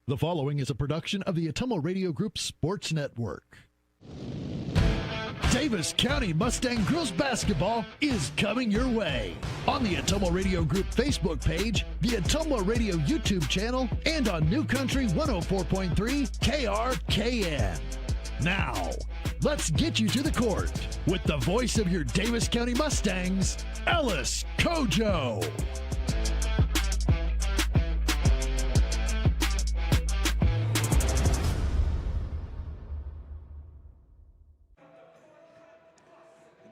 The following is a production of the Ottumwa Radio Group Sports Network. Davis County Mustang Girls Basketball is coming your way on the Ottumwa Radio Group Facebook page, the Ottumwa Radio YouTube channel, and on New Country 104.3 KRKN. Now, let's get you to the court with the voice of your Davis County Mustangs, Ellis Kojo.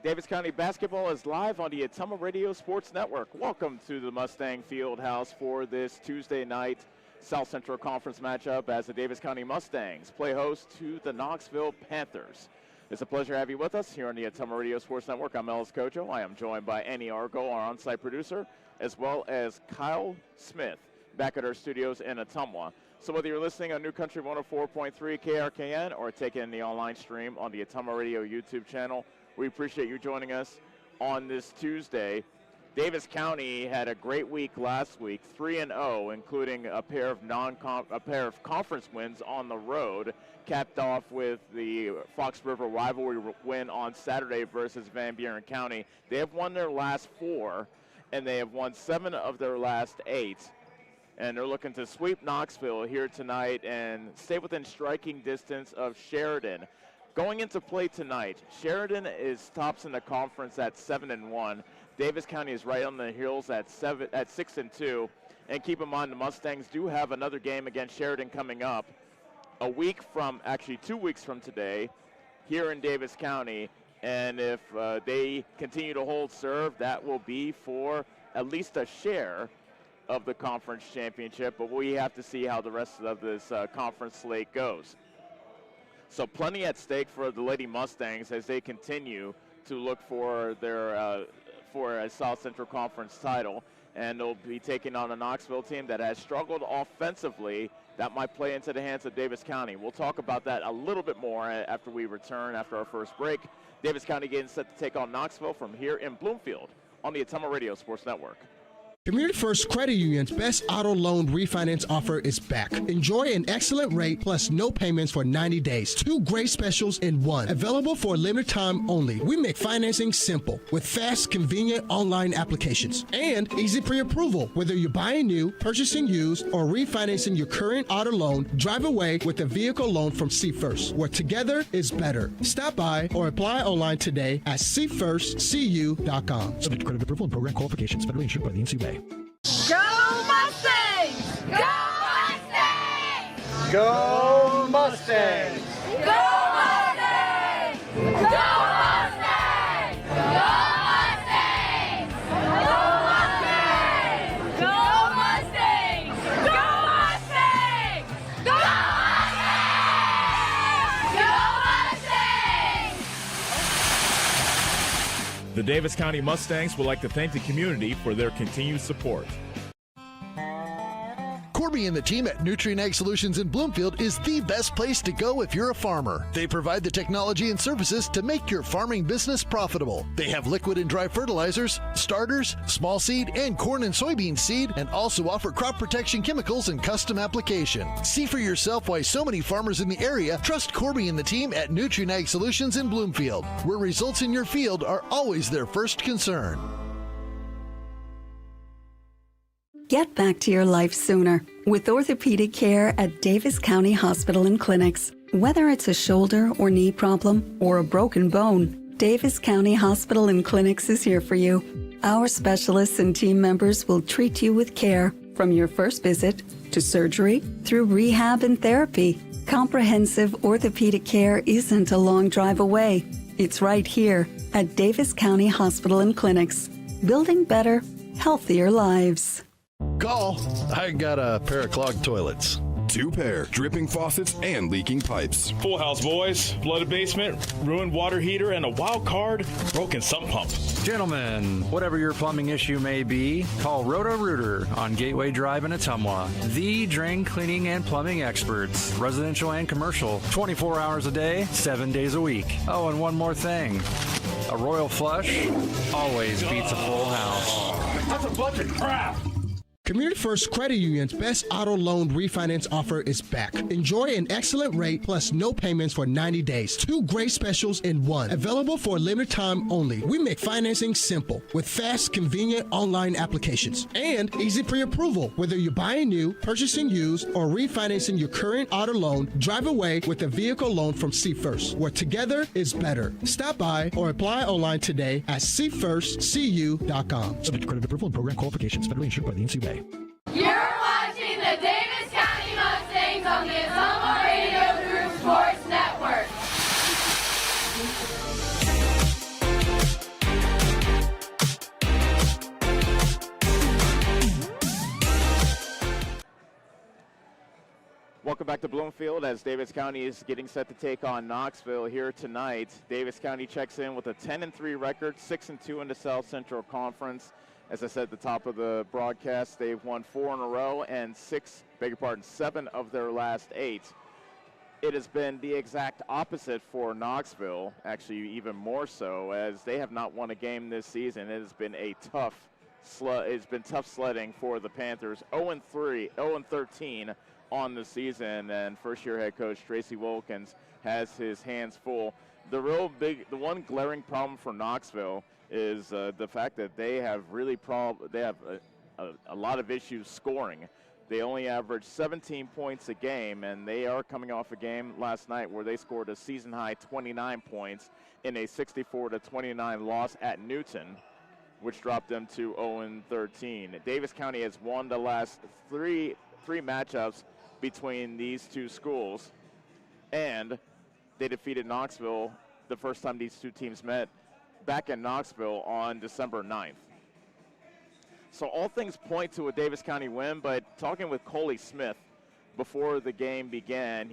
Davis County basketball is live on the Ottumwa Radio Sports Network. Welcome to the Mustang Fieldhouse for this Tuesday night South Central Conference matchup as the Davis County Mustangs play host to the Knoxville Panthers. It's a pleasure to have you with us here on the Ottumwa Radio Sports Network. I'm Ellis Kojo. I am joined by Annie Argo, our on-site producer, as well as Kyle Smith back at our studios in Ottumwa. So whether you're listening on New Country 104.3 KRKN or taking in the online stream on the Ottumwa Radio YouTube channel, we appreciate you joining us on this Tuesday. Davis County had a great week last week, 3-0, including a pair of conference wins on the road, capped off with the Fox River rivalry win on Saturday versus Van Buren County. They have won their last 4, and they have won 7 of their last 8. And they're looking to sweep Knoxville here tonight and stay within striking distance of Sheridan. Going into play tonight, Sheridan is tops in the conference at 7-1. Davis County is right on the heels at 6-2. And keep in mind, the Mustangs do have another game against Sheridan coming up two weeks from today, here in Davis County. And if they continue to hold serve, that will be for at least a share of the conference championship. But we have to see how the rest of this conference slate goes. So plenty at stake for the Lady Mustangs as they continue to look for their for a South Central Conference title, and they'll be taking on a Knoxville team that has struggled offensively. That might play into the hands of Davis County. We'll talk about that a little bit more after we return after our first break. Davis County getting set to take on Knoxville from here in Bloomfield on the Ottumwa Radio Sports Network. Community First Credit Union's best auto loan refinance offer is back. Enjoy an excellent rate plus no payments for 90 days. 2 great specials in one. Available for a limited time only. We make financing simple with fast, convenient online applications and easy pre-approval. Whether you're buying new, purchasing used, or refinancing your current auto loan, drive away with a vehicle loan from See First, where together is better. Stop by or apply online today at seefirstcu.com. Subject to credit approval and program qualifications. Federally insured by the NCUA. Go Mustangs! Go Mustangs! Go Mustangs! Go Mustangs! Go Mustangs! Go Mustangs! Go Mustangs! Go Mustangs! Go Mustangs! Go Mustangs! The Davis County Mustangs would like to thank the community for their continued support. Corby and the team at Nutrien Ag Solutions in Bloomfield is the best place to go if you're a farmer. They provide the technology and services to make your farming business profitable. They have liquid and dry fertilizers, starters, small seed, and corn and soybean seed, and also offer crop protection chemicals and custom application. See for yourself why so many farmers in the area trust Corby and the team at Nutrien Ag Solutions in Bloomfield, where results in your field are always their first concern. Get back to your life sooner with orthopedic care at Davis County Hospital and Clinics. Whether it's a shoulder or knee problem or a broken bone, Davis County Hospital and Clinics is here for you. Our specialists and team members will treat you with care from your first visit to surgery through rehab and therapy. Comprehensive orthopedic care isn't a long drive away. It's right here at Davis County Hospital and Clinics, building better, healthier lives. Call. I got a pair of clogged toilets. 2 pair, dripping faucets and leaking pipes. Full house, boys. Flooded basement, ruined water heater, and a wild card, broken sump pump. Gentlemen, whatever your plumbing issue may be, call Roto-Rooter on Gateway Drive in Ottumwa. The drain cleaning and plumbing experts, residential and commercial, 24 hours a day, 7 days a week. Oh, and one more thing. A royal flush always beats a full house. That's a bunch of crap. Community First Credit Union's best auto loan refinance offer is back. Enjoy an excellent rate plus no payments for 90 days. 2 great specials in one. Available for a limited time only. We make financing simple with fast, convenient online applications and easy pre-approval. Whether you're buying new, purchasing used, or refinancing your current auto loan, drive away with a vehicle loan from See First, where together is better. Stop by or apply online today at seefirstcu.com. Subject to credit approval and program qualifications. Federally insured by the NCUA. You're watching the Davis County Mustangs on the Ottumwa Radio Group Sports Network. Welcome back to Bloomfield as Davis County is getting set to take on Knoxville here tonight. Davis County checks in with a 10-3 record, 6-2 in the South Central Conference. As I said at the top of the broadcast, they've won 4 in a row and 7 of their last 8. It has been the exact opposite for Knoxville, actually even more so, as they have not won a game this season. It has been tough sledding for the Panthers. 0-13 on the season, and first-year head coach Tracy Wilkins has his hands full. The one glaring problem for Knoxville is the fact that they have a lot of issues scoring. They only average 17 points a game, and they are coming off a game last night where they scored a season-high 29 points in a 64-29 loss at Newton, which dropped them to 0-13. Davis County has won the last three matchups between these two schools, and they defeated Knoxville the first time these two teams met back in Knoxville on December 9th. So all things point to a Davis County win, but talking with Coley Smith before the game began,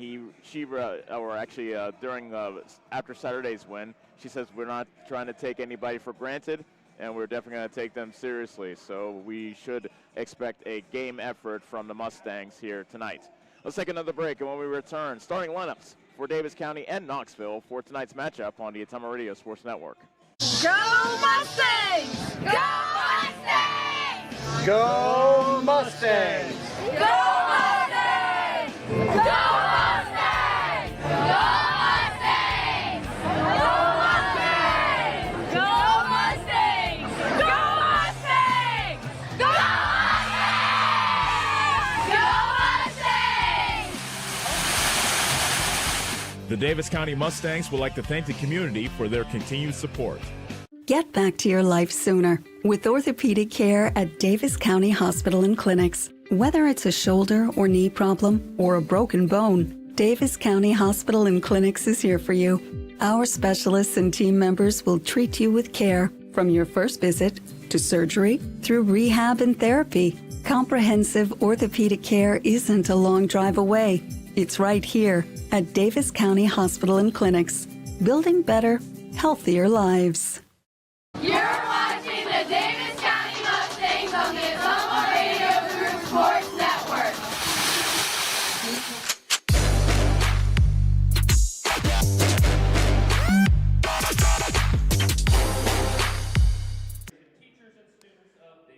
after Saturday's win, she says we're not trying to take anybody for granted, and we're definitely going to take them seriously. So we should expect a game effort from the Mustangs here tonight. Let's take another break, and when we return, starting lineups for Davis County and Knoxville for tonight's matchup on the Ottumwa Radio Sports Network. Go Mustangs! Go Mustangs! Go Mustangs! Go Mustangs! Go Mustangs! Go Mustangs! Go Mustangs! Go Mustangs! Go Mustangs! Go Mustangs! The Davis County Mustangs would like to thank the community for their continued support. Get back to your life sooner with orthopedic care at Davis County Hospital and Clinics. Whether it's a shoulder or knee problem or a broken bone, Davis County Hospital and Clinics is here for you. Our specialists and team members will treat you with care from your first visit to surgery through rehab and therapy. Comprehensive orthopedic care isn't a long drive away. It's right here at Davis County Hospital and Clinics, building better, healthier lives. You're watching the Davis County Mustangs on the Ottumwa Radio Group Sports Network.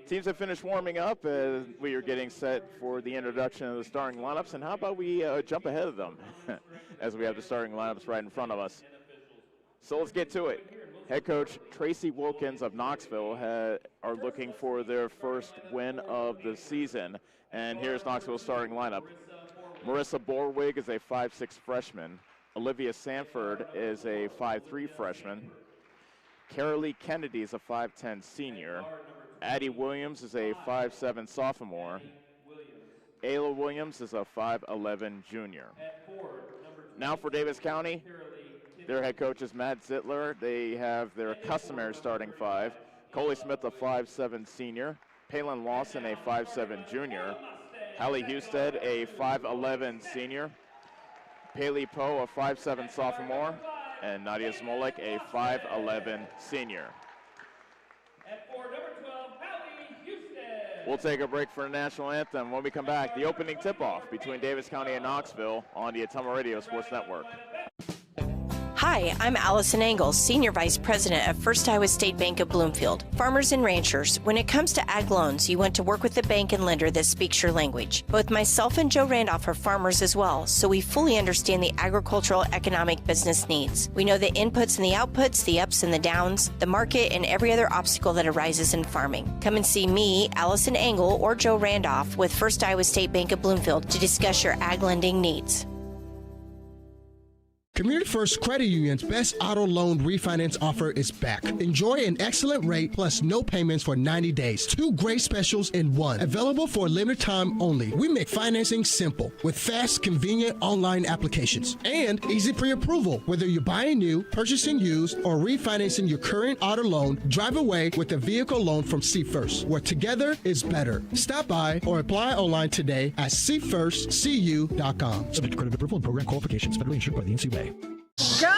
Teams have finished warming up as we are getting set for the introduction of the starting lineups. And how about we jump ahead of them as we have the starting lineups right in front of us. So let's get to it. Head coach Tracy Wilkins of Knoxville are looking for their first win of the season. And here's Knoxville's starting lineup. Marissa Borwig is a 5'6" freshman. Olivia Sanford is a 5'3" freshman. Carolee Kennedy is a 5'10" senior. Addie Williams is a 5'7" sophomore. Ayla Williams is a 5'11" junior. Now for Davis County, their head coach is Matt Zittler. They have their customary starting 5. Coley Smith, a 5'7" senior. Palin Lawson, a 5'7" junior. Hallie Husted, a 5'11" senior. Paley Poe, a 5'7" sophomore. And Nadia Smolik, a 5'11" senior. We'll take a break for the national anthem. When we come back, the opening tip-off between Davis County and Knoxville on the Ottumwa Radio Sports Network. Hi, I'm Allison Engel, Senior Vice President at First Iowa State Bank of Bloomfield. Farmers and ranchers, when it comes to ag loans, you want to work with a bank and lender that speaks your language. Both myself and Joe Randolph are farmers as well, so we fully understand the agricultural economic business needs. We know the inputs and the outputs, the ups and the downs, the market, and every other obstacle that arises in farming. Come and see me, Allison Engel, or Joe Randolph with First Iowa State Bank of Bloomfield to discuss your ag lending needs. Community First Credit Union's best auto loan refinance offer is back. Enjoy an excellent rate plus no payments for 90 days. 2 great specials in one. Available for a limited time only. We make financing simple with fast, convenient online applications and easy pre-approval. Whether you're buying new, purchasing used, or refinancing your current auto loan, drive away with a vehicle loan from See First, where together is better. Stop by or apply online today at seefirstcu.com. Subject to credit approval and program qualifications. Federally insured by the NCUA. Go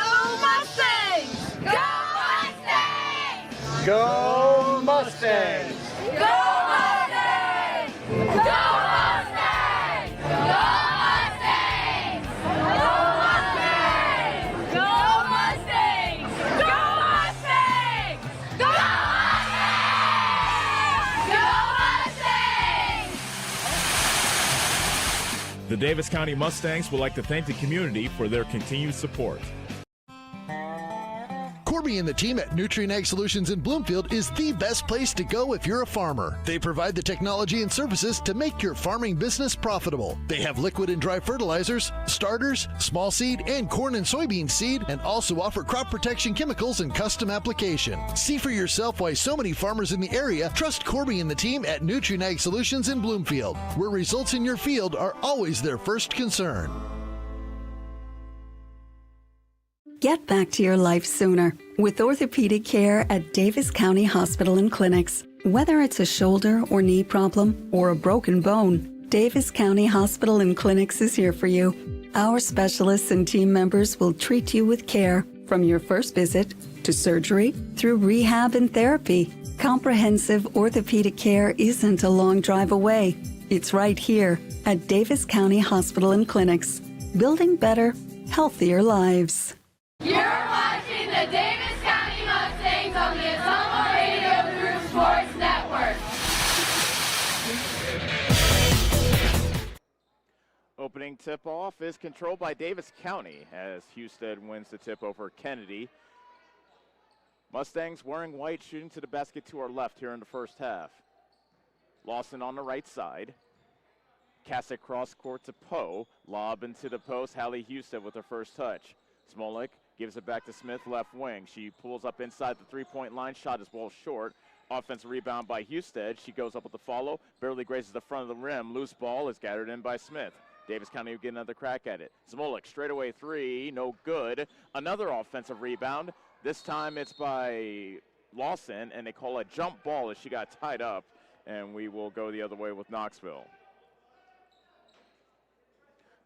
Mustangs! Go Mustangs! Go Mustangs! Go Mustangs! Go Mustangs! Go Mustangs! Go Mustangs! Go Mustangs! Go Mustangs! Go Mustangs! The Davis County Mustangs would like to thank the community for their continued support. Corby and the team at Nutrien Ag Solutions in Bloomfield is the best place to go if you're a farmer. They provide the technology and services to make your farming business profitable. They have liquid and dry fertilizers, starters, small seed, and corn and soybean seed, and also offer crop protection chemicals and custom application. See for yourself why so many farmers in the area trust Corby and the team at Nutrien Ag Solutions in Bloomfield, where results in your field are always their first concern. Get back to your life sooner with orthopedic care at Davis County Hospital and Clinics. Whether it's a shoulder or knee problem or a broken bone, Davis County Hospital and Clinics is here for you. Our specialists and team members will treat you with care from your first visit to surgery through rehab and therapy. Comprehensive orthopedic care isn't a long drive away. It's right here at Davis County Hospital and Clinics, building better, healthier lives. You're watching the Davis County Mustangs on the Ottumwa Radio Group Sports Network. Opening tip-off is controlled by Davis County as Husted wins the tip over Kennedy. Mustangs wearing white, shooting to the basket to our left here in the first half. Lawson on the right side. Cassick cross court to Poe. Lob into the post. Hallie Husted with her first touch. Smolik gives it back to Smith, left wing. She pulls up inside the three-point line. Shot is well short. Offensive rebound by Husted. She goes up with the follow. Barely grazes the front of the rim. Loose ball is gathered in by Smith. Davis County will get another crack at it. Smolik straightaway three. No good. Another offensive rebound. This time it's by Lawson, and they call a jump ball as she got tied up. And we will go the other way with Knoxville.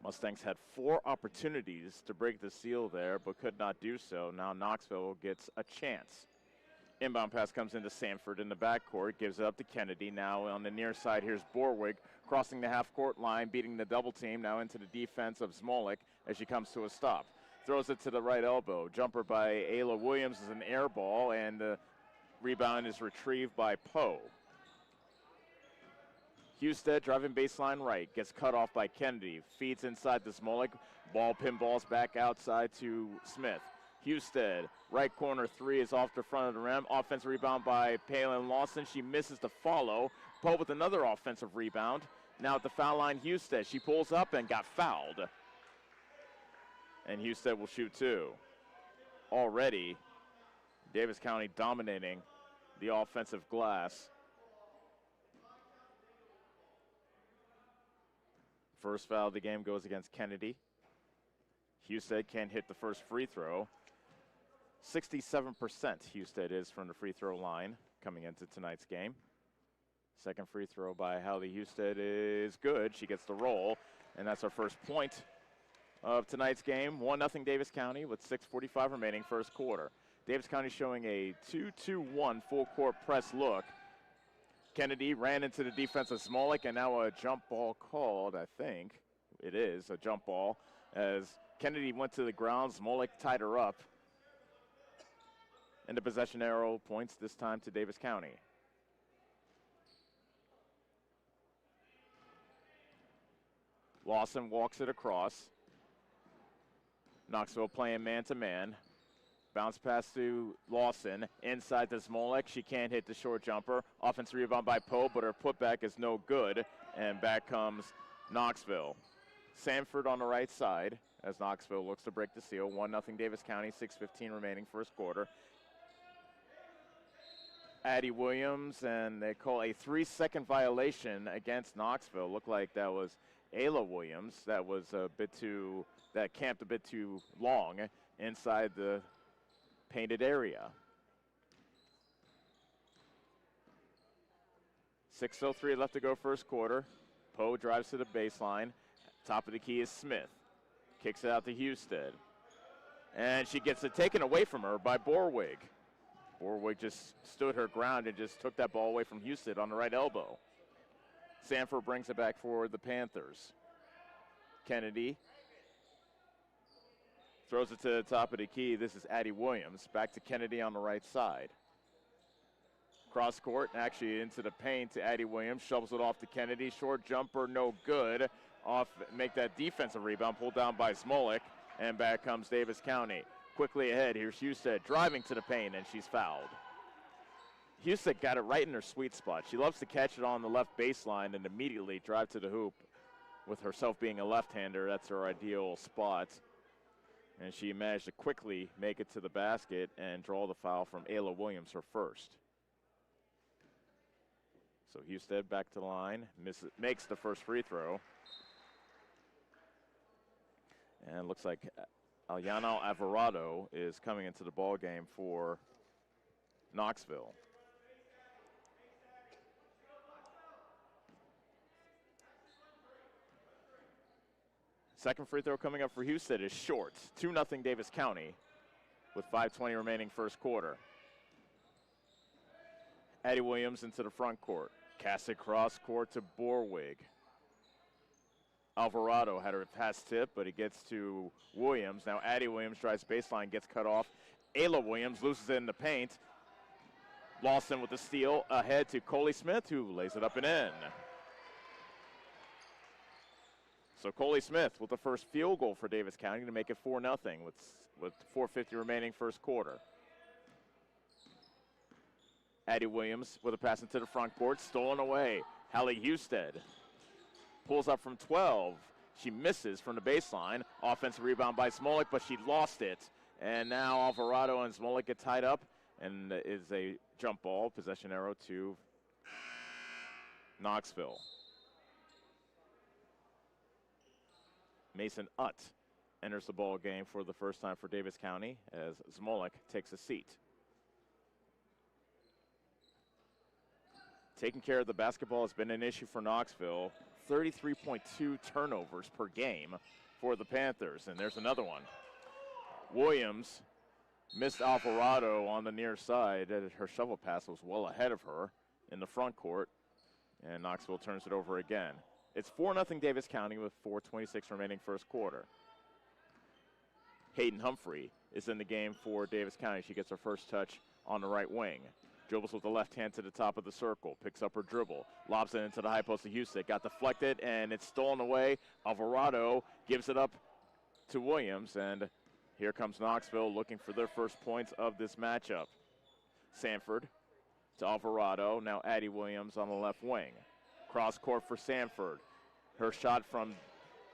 Mustangs had 4 opportunities to break the seal there, but could not do so. Now Knoxville gets a chance. Inbound pass comes into Sanford in the backcourt, gives it up to Kennedy. Now on the near side, here's Borwig crossing the half-court line, beating the double team. Now into the defense of Smolik as she comes to a stop. Throws it to the right elbow. Jumper by Ayla Williams is an air ball, and the rebound is retrieved by Poe. Husted driving baseline right, gets cut off by Kennedy, feeds inside to Smolik, ball pinballs back outside to Smith. Husted, right corner three is off the front of the rim, offensive rebound by Palin Lawson, she misses the follow. Poe with another offensive rebound. Now at the foul line, Husted, she pulls up and got fouled. And Husted will shoot 2. Already, Davis County dominating the offensive glass. First foul of the game goes against Kennedy. Husted can't hit the first free throw. 67% Husted is from the free throw line coming into tonight's game. Second free throw by Hallie Husted is good. She gets the roll, and that's our first point of tonight's game. 1-0 Davis County with 6:45 remaining first quarter. Davis County showing a 2-2-1 full court press look. Kennedy ran into the defense of Smolik, and now a jump ball called, I think. It is a jump ball as Kennedy went to the ground. Smolik tied her up. And the possession arrow points this time to Davis County. Lawson walks it across. Knoxville playing man-to-man. Bounce pass to Lawson. Inside to Smolik. She can't hit the short jumper. Offensive rebound by Poe, but her putback is no good. And back comes Knoxville. Sanford on the right side as Knoxville looks to break the seal. 1-0 Davis County, 6:15 remaining first quarter. Addie Williams, and they call a 3-second violation against Knoxville. Looked like that was Ayla Williams. That was that camped a bit too long inside the painted area. 6:03 left to go first quarter. Poe drives to the baseline. Top of the key is Smith. Kicks it out to Husted. And she gets it taken away from her by Borwig. Borwig just stood her ground and just took that ball away from Husted on the right elbow. Sanford brings it back for the Panthers. Kennedy throws it to the top of the key. This is Addie Williams. Back to Kennedy on the right side. Cross court, actually into the paint to Addie Williams. Shovels it off to Kennedy. Short jumper, no good. Make that defensive rebound, pulled down by Smolik. And back comes Davis County. Quickly ahead, here's Husted driving to the paint, and she's fouled. Husted got it right in her sweet spot. She loves to catch it on the left baseline and immediately drive to the hoop. With herself being a left-hander, that's her ideal spot. And she managed to quickly make it to the basket and draw the foul from Ayla Williams, her first. So Husted back to the line, makes the first free throw. And looks like Alyana Alvarado is coming into the ball game for Knoxville. Second free throw coming up for Husted is short. 2-0 Davis County with 5:20 remaining first quarter. Addie Williams into the front court. Cast it cross court to Borwig. Alvarado had her pass tip, but he gets to Williams. Now Addie Williams drives baseline, gets cut off. Ayla Williams loses it in the paint. Lawson with the steal ahead to Coley Smith, who lays it up and in. So Coley Smith with the first field goal for Davis County to make it 4-0 with 4:50 remaining first quarter. Addie Williams with a pass into the front court, stolen away. Hallie Husted pulls up from 12. She misses from the baseline. Offensive rebound by Smolik, but she lost it. And now Alvarado and Smolik get tied up, and is a jump ball, possession arrow to Knoxville. Mason Utt enters the ball game for the first time for Davis County as Smolik takes a seat. Taking care of the basketball has been an issue for Knoxville. 33.2 turnovers per game for the Panthers, and there's another one. Williams missed Alvarado on the near side. Her shovel pass was well ahead of her in the front court, and Knoxville turns it over again. It's 4-0 Davis County with 4:26 remaining first quarter. Hayden Humphrey is in the game for Davis County. She gets her first touch on the right wing. Dribbles with the left hand to the top of the circle. Picks up her dribble. Lobs it into the high post of Houston. Got deflected, and it's stolen away. Alvarado gives it up to Williams, and here comes Knoxville looking for their first points of this matchup. Sanford to Alvarado. Now Addie Williams on the left wing. Cross court for Sanford. Her shot from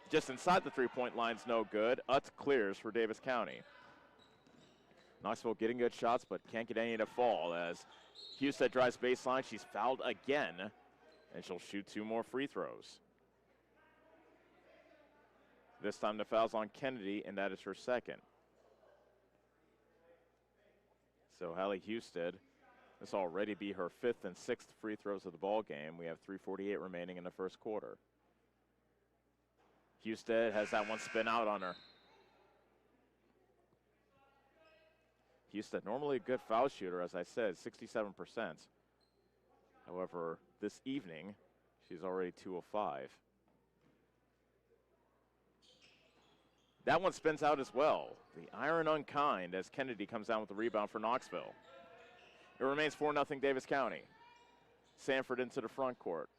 just inside the three-point line's no good. Utz clears for Davis County. Knoxville getting good shots, but can't get any to fall as Houston drives baseline. She's fouled again, and she'll shoot 2 more free throws. This time the foul's on Kennedy, and that is her second. So Hallie Husted, this will already be her 5th and 6th free throws of the ball game. We have 3:48 remaining in the first quarter. Husted has that one spin out on her. Husted, normally a good foul shooter, as I said, 67%. However, this evening, she's already 2 of 5. That one spins out as well. The iron unkind as Kennedy comes down with the rebound for Knoxville. It remains 4-0 Davis County. Sanford into the front court.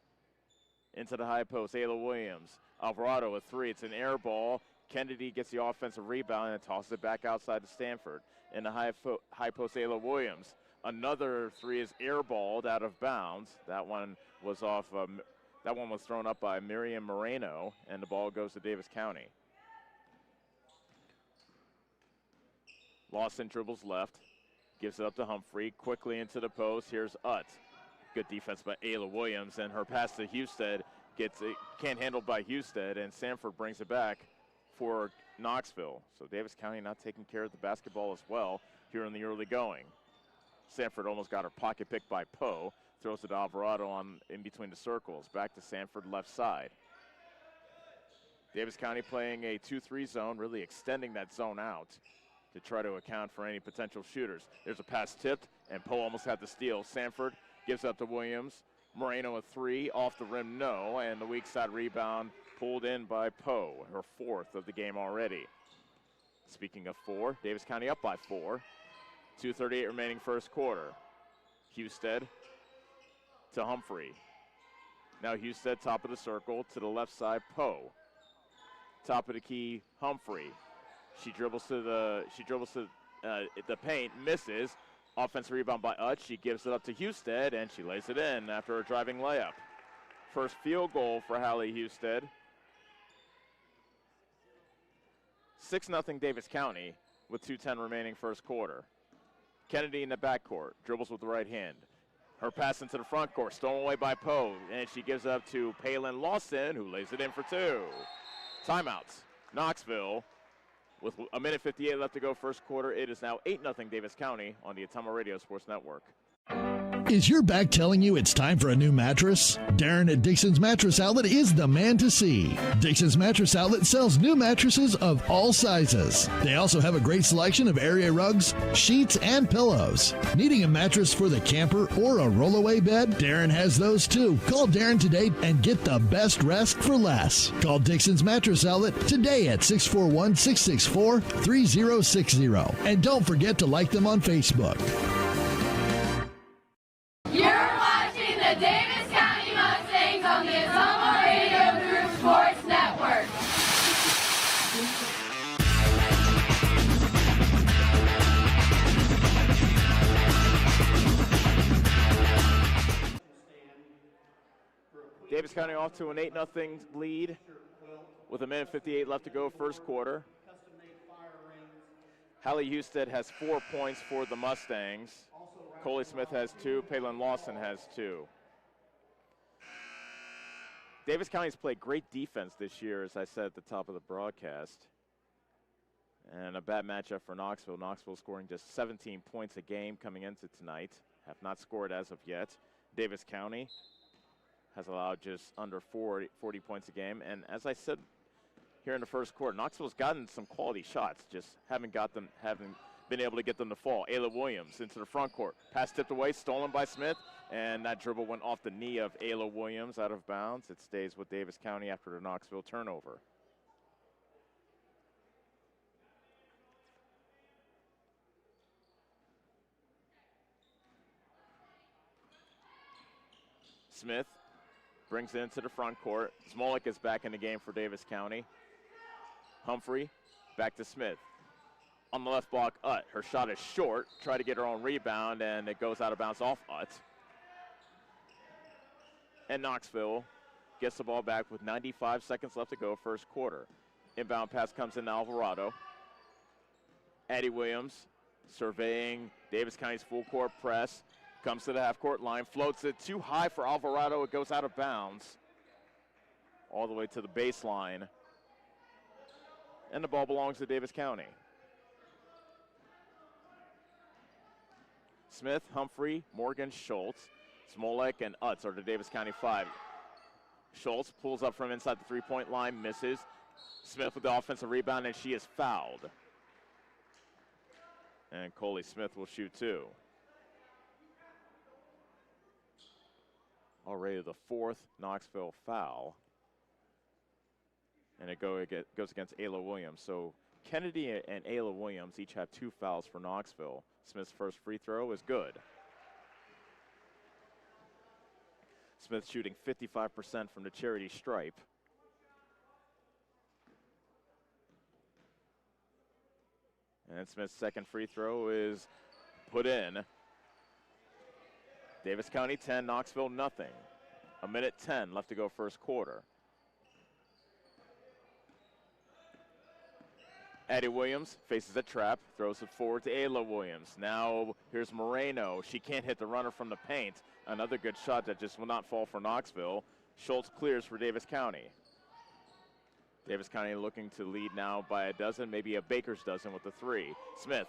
Into the high post, Ayla Williams. Alvarado with three. It's an air ball. Kennedy gets the offensive rebound and tosses it back outside to Stanford. In the high post, Ayla Williams. Another three is airballed out of bounds. That one was that one was thrown up by Miriam Moreno, and the ball goes to Davis County. Lawson dribbles left, gives it up to Humphrey, quickly into the post. Here's Utt. Good defense by Ayla Williams, and her pass to Husted can't handled by Husted, and Sanford brings it back for Knoxville. So Davis County not taking care of the basketball as well here in the early going. Sanford almost got her pocket picked by Poe. Throws it to Alvarado in between the circles. Back to Sanford left side. Davis County playing a 2-3 zone, really extending that zone out to try to account for any potential shooters. There's a pass tipped, and Poe almost had the steal. Sanford gives up to Williams. Moreno a three, off the rim, no, and the weak side rebound pulled in by Poe, her fourth of the game already. Speaking of four, Davis County up by 4. 2:38 remaining first quarter. Husted to Humphrey. Now Husted, top of the circle, to the left side, Poe. Top of the key, Humphrey. She dribbles to the paint, misses. Offensive rebound by Utt. She gives it up to Husted, and she lays it in after a driving layup. First field goal for Hallie Husted. 6-0 Davis County with 2:10 remaining first quarter. Kennedy in the backcourt, dribbles with the right hand. Her pass into the front court, stolen away by Poe, and she gives up to Palin Lawson, who lays it in for 2. Timeouts. Knoxville with 1:58 left to go first quarter. It is now 8-0 Davis County on the Atama Radio Sports Network. Is your back telling you it's time for a new mattress? Darren at Dixon's Mattress Outlet is the man to see. Dixon's Mattress Outlet sells new mattresses of all sizes. They also have a great selection of area rugs, sheets, and pillows. Needing a mattress for the camper or a rollaway bed? Darren has those too. Call Darren today and get the best rest for less. Call Dixon's Mattress Outlet today at 641-664-3060. And don't forget to like them on Facebook. You're watching the Davis County Mustangs on the Atama Radio Group Sports Network. Davis County off to an 8-0 lead with 1:58 left to go first quarter. Hallie Husted has 4 points for the Mustangs. Coley Smith has 2. Palin Lawson has 2. Davis County's played great defense this year, as I said at the top of the broadcast. And a bad matchup for Knoxville. Knoxville scoring just 17 points a game coming into tonight. Have not scored as of yet. Davis County has allowed just under 40 points a game. And as I said here in the first quarter, Knoxville's gotten some quality shots, just haven't been able to get them to fall. Ayla Williams into the front court. Pass tipped away, stolen by Smith, and that dribble went off the knee of Ayla Williams out of bounds. It stays with Davis County after the Knoxville turnover. Smith brings it into the front court. Smolik is back in the game for Davis County. Humphrey back to Smith. On the left block, Utt. Her shot is short. Try to get her own rebound, and it goes out of bounds off Utt. And Knoxville gets the ball back with 95 seconds left to go first quarter. Inbound pass comes in to Alvarado. Addie Williams surveying Davis County's full court press. Comes to the half-court line, floats it too high for Alvarado. It goes out of bounds all the way to the baseline. And the ball belongs to Davis County. Smith, Humphrey, Morgan, Schultz, Smolek, and Utz are the Davis County 5. Schultz pulls up from inside the three-point line, misses. Smith with the offensive rebound, and she is fouled. And Coley Smith will shoot 2. Already the 4th Knoxville foul. and it goes against Ayla Williams. So Kennedy and Ayla Williams each have 2 fouls for Knoxville. Smith's first free throw is good. Smith shooting 55% from the charity stripe. And Smith's second free throw is put in. Davis County 10, Knoxville nothing. 1:10 left to go first quarter. Addie Williams faces a trap, throws it forward to Ayla Williams. Now here's Moreno. She can't hit the runner from the paint. Another good shot that just will not fall for Knoxville. Schultz clears for Davis County. Davis County looking to lead now by a dozen, maybe a baker's dozen with the 3. Smith,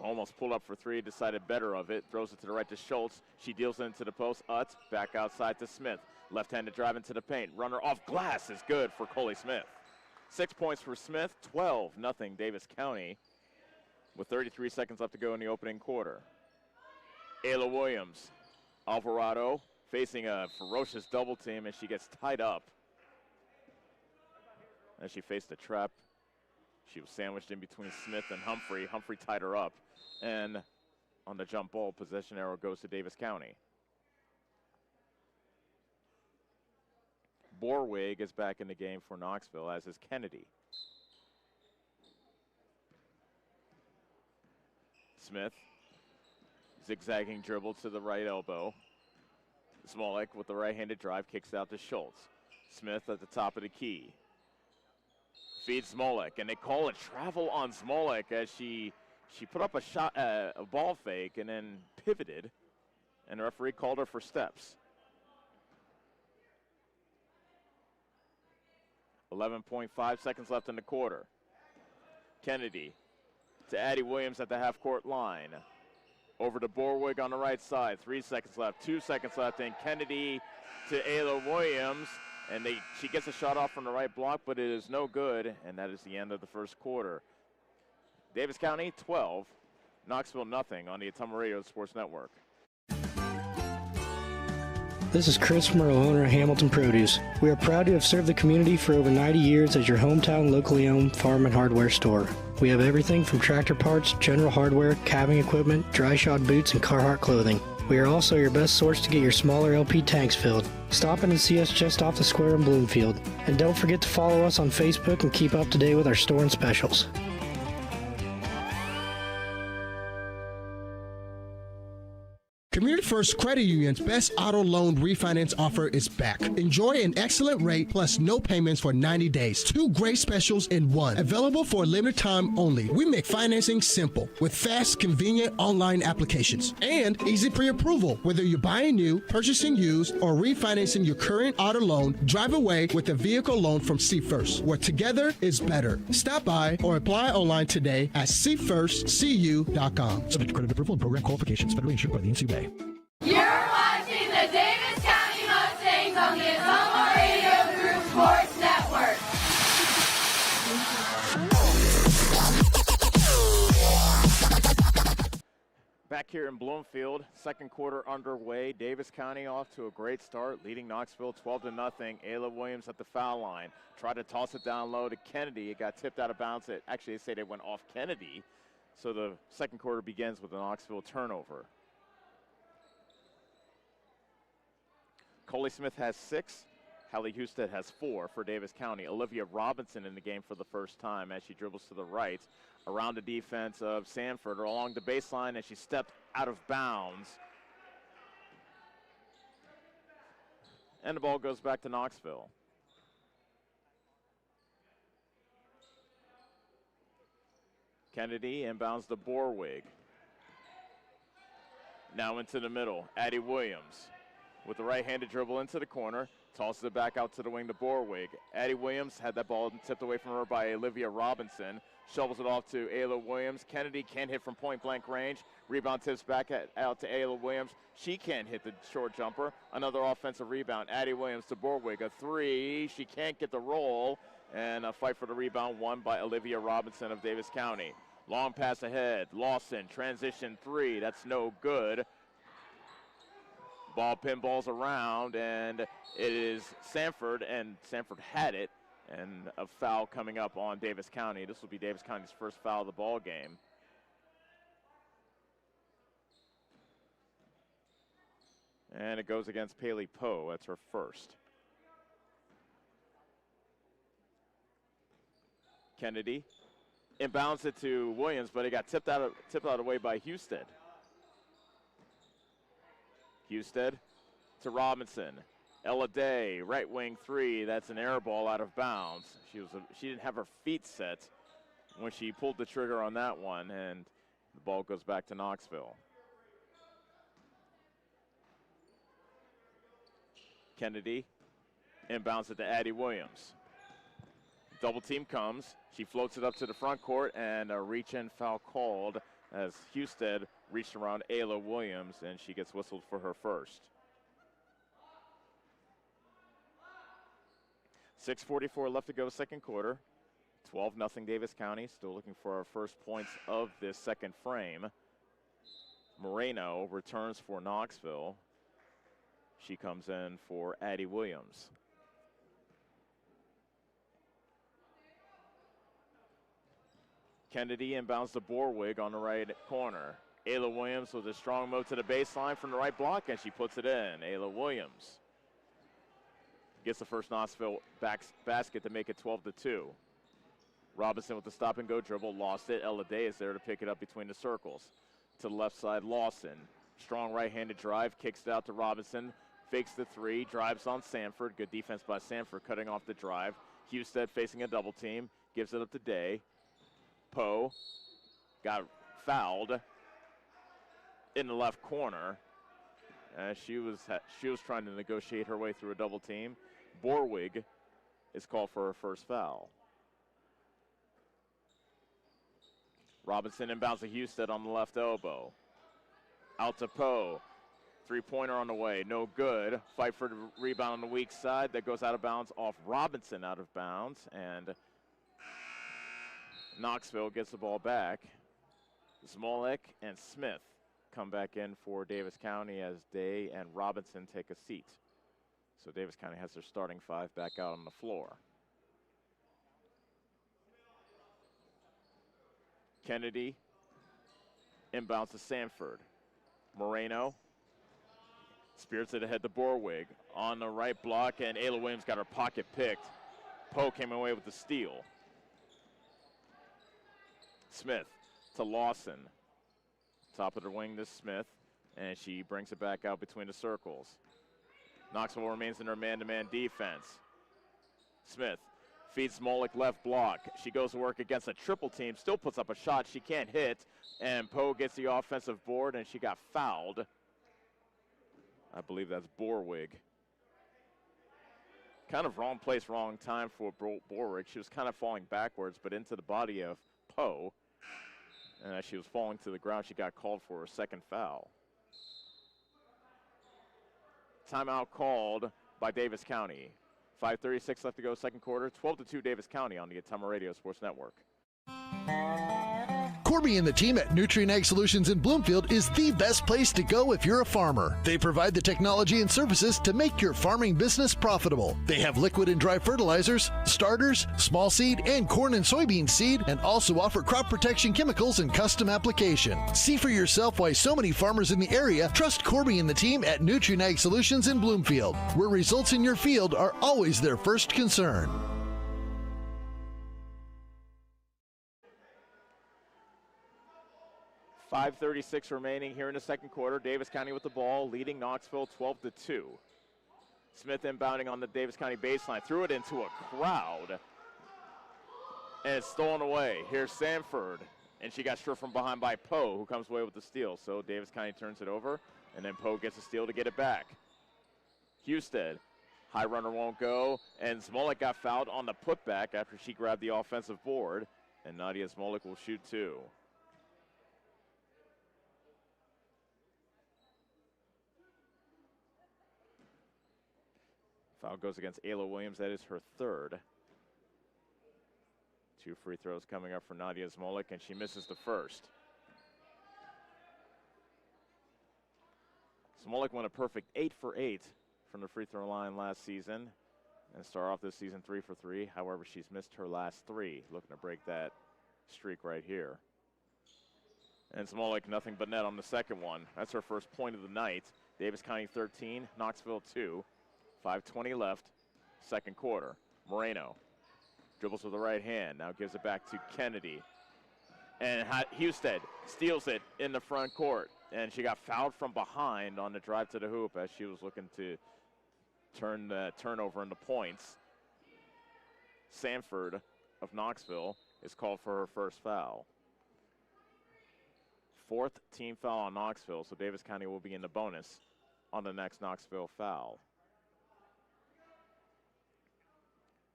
almost pulled up for 3, decided better of it. Throws it to the right to Schultz. She deals it into the post. Utz back outside to Smith. Left-handed drive into the paint. Runner off glass is good for Coley Smith. 6 points for Smith, 12-0 Davis County with 33 seconds left to go in the opening quarter. Ayla Williams, Alvarado facing a ferocious double team, and she gets tied up. As she faced a trap, she was sandwiched in between Smith and Humphrey. Humphrey tied her up, and on the jump ball, possession arrow goes to Davis County. Borwig is back in the game for Knoxville, as is Kennedy. Smith, zigzagging dribble to the right elbow. Smolik with the right-handed drive kicks out to Schultz. Smith at the top of the key. Feeds Smolik, and they call a travel on Smolik as she put up a shot, a ball fake, and then pivoted, and the referee called her for steps. 11.5 seconds left in the quarter. Kennedy to Addie Williams at the half-court line. Over to Borwig on the right side. 3 seconds left, 2 seconds left, and Kennedy to Ayla Williams. And she gets a shot off from the right block, but it is no good, and that is the end of the first quarter. Davis County 12, Knoxville nothing on the Ottumwa Radio Sports Network. This is Chris Merle, owner of Hamilton Produce. We are proud to have served the community for over 90 years as your hometown locally owned farm and hardware store. We have everything from tractor parts, general hardware, calving equipment, dry shod boots, and Carhartt clothing. We are also your best source to get your smaller LP tanks filled. Stop in and see us just off the square in Bloomfield. And don't forget to follow us on Facebook and keep up to date with our store and specials. Community First Credit Union's best auto loan refinance offer is back. Enjoy an excellent rate plus no payments for 90 days. 2 great specials in one. Available for a limited time only. We make financing simple with fast, convenient online applications and easy pre-approval. Whether you're buying new, purchasing used, or refinancing your current auto loan, drive away with a vehicle loan from See First, where together is better. Stop by or apply online today at seefirstcu.com. Subject to credit approval and program qualifications. Federally insured by the NCUA. You're watching the Davis County Mustangs on the Ottumwa Radio Group Sports Network. Back here in Bloomfield, second quarter underway. Davis County off to a great start, leading Knoxville 12-0. Ayla Williams at the foul line. Tried to toss it down low to Kennedy. It got tipped out of bounds. Actually, they say they went off Kennedy. So the second quarter begins with a Knoxville turnover. Coley Smith has 6. Hallie Husted has 4 for Davis County. Olivia Robinson in the game for the first time as she dribbles to the right around the defense of Sanford or along the baseline, and she stepped out of bounds. And the ball goes back to Knoxville. Kennedy inbounds to Borwig. Now into the middle, Addie Williams with the right-handed dribble into the corner, tosses it back out to the wing to Borwig. Addie Williams had that ball tipped away from her by Olivia Robinson. Shovels it off to Ayla Williams. Kennedy can't hit from point-blank range. Rebound tips back out to Ayla Williams. She can't hit the short jumper. Another offensive rebound. Addie Williams to Borwig. A 3. She can't get the roll. And a fight for the rebound won by Olivia Robinson of Davis County. Long pass ahead. Lawson, transition 3. That's no good. Ball pinballs around, and it is Sanford, and Sanford had it. And a foul coming up on Davis County. This will be Davis County's first foul of the ball game. And it goes against Paley Poe. That's her first. Kennedy inbounds it to Williams, but it got tipped out of the way by Husted. Husted to Robinson. Ella Day, right wing three. That's an air ball out of bounds. She didn't have her feet set when she pulled the trigger on that one, and the ball goes back to Knoxville. Kennedy inbounds it to Addie Williams. Double team comes. She floats it up to the front court, and a reach-in foul called as Husted reached around Ayla Williams, and she gets whistled for her first. 6:44 left to go, second quarter. 12-0 Davis County. Still looking for our first points of this second frame. Moreno returns for Knoxville. She comes in for Addie Williams. Kennedy inbounds to Borwig on the right corner. Ayla Williams with a strong move to the baseline from the right block, and she puts it in. Ayla Williams gets the first Knoxville basket to make it 12-2. Robinson with the stop-and-go dribble, lost it. Ella Day is there to pick it up between the circles. To the left side, Lawson. Strong right-handed drive, kicks it out to Robinson, fakes the three, drives on Sanford. Good defense by Sanford, cutting off the drive. Husted facing a double team, gives it up to Day. Poe got fouled in the left corner. She was trying to negotiate her way through a double team. Borwig is called for her first foul. Robinson inbounds to Husted on the left elbow. Out to Poe. Three-pointer on the way, no good. Fight for the rebound on the weak side. That goes out of bounds off Robinson, out of bounds. And Knoxville gets the ball back. Smolik and Smith come back in for Davis County as Day and Robinson take a seat. So Davis County has their starting five back out on the floor. Kennedy inbounds to Sanford. Moreno spears it ahead to Borwig on the right block, and Ayla Williams got her pocket picked. Poe came away with the steal. Smith to Lawson. Top of the wing to Smith, and she brings it back out between the circles. Knoxville remains in her man-to-man defense. Smith feeds Smolik left block. She goes to work against a triple team, still puts up a shot she can't hit, and Poe gets the offensive board, and she got fouled. I believe that's Borwig. Kind of wrong place, wrong time for Borwig. She was kind of falling backwards, but into the body of Poe. And as she was falling to the ground, she got called for a second foul. Timeout called by Davis County. 5:36 left to go, second quarter. 12-2 Davis County on the Ottumwa Radio Sports Network. Corby and the team at Nutrien Ag Solutions in Bloomfield is the best place to go if you're a farmer. They provide the technology and services to make your farming business profitable. They have liquid and dry fertilizers, starters, small seed, and corn and soybean seed, and also offer crop protection chemicals and custom application. See for yourself why so many farmers in the area trust Corby and the team at Nutrien Ag Solutions in Bloomfield, where results in your field are always their first concern. 5:36 remaining here in the second quarter. Davis County with the ball, leading Knoxville 12-2. Smith inbounding on the Davis County baseline, threw it into a crowd, and it's stolen away. Here's Sanford, and she got stripped from behind by Poe, who comes away with the steal. So Davis County turns it over, and then Poe gets a steal to get it back. Husted, high runner won't go, and Smolik got fouled on the putback after she grabbed the offensive board, and Nadia Smolik will shoot two. Foul goes against Ayla Williams. That is her third. Two free throws coming up for Nadia Smolik, and she misses the first. Smolik went a perfect 8 for 8 from the free throw line last season. and start off this season 3 for 3. However, she's missed her last 3, looking to break that streak right here. And it's more like nothing but net on the second one. That's her first point of the night. Davis County 13, Knoxville 2. 5:20 left, second quarter. Moreno dribbles with the right hand, now gives it back to Kennedy. And Husted steals it in the front court. And she got fouled from behind on the drive to the hoop as she was looking to turn the turnover into points. Sanford of Knoxville is called for her first foul. 4th team foul on Knoxville, so Davis County will be in the bonus on the next Knoxville foul.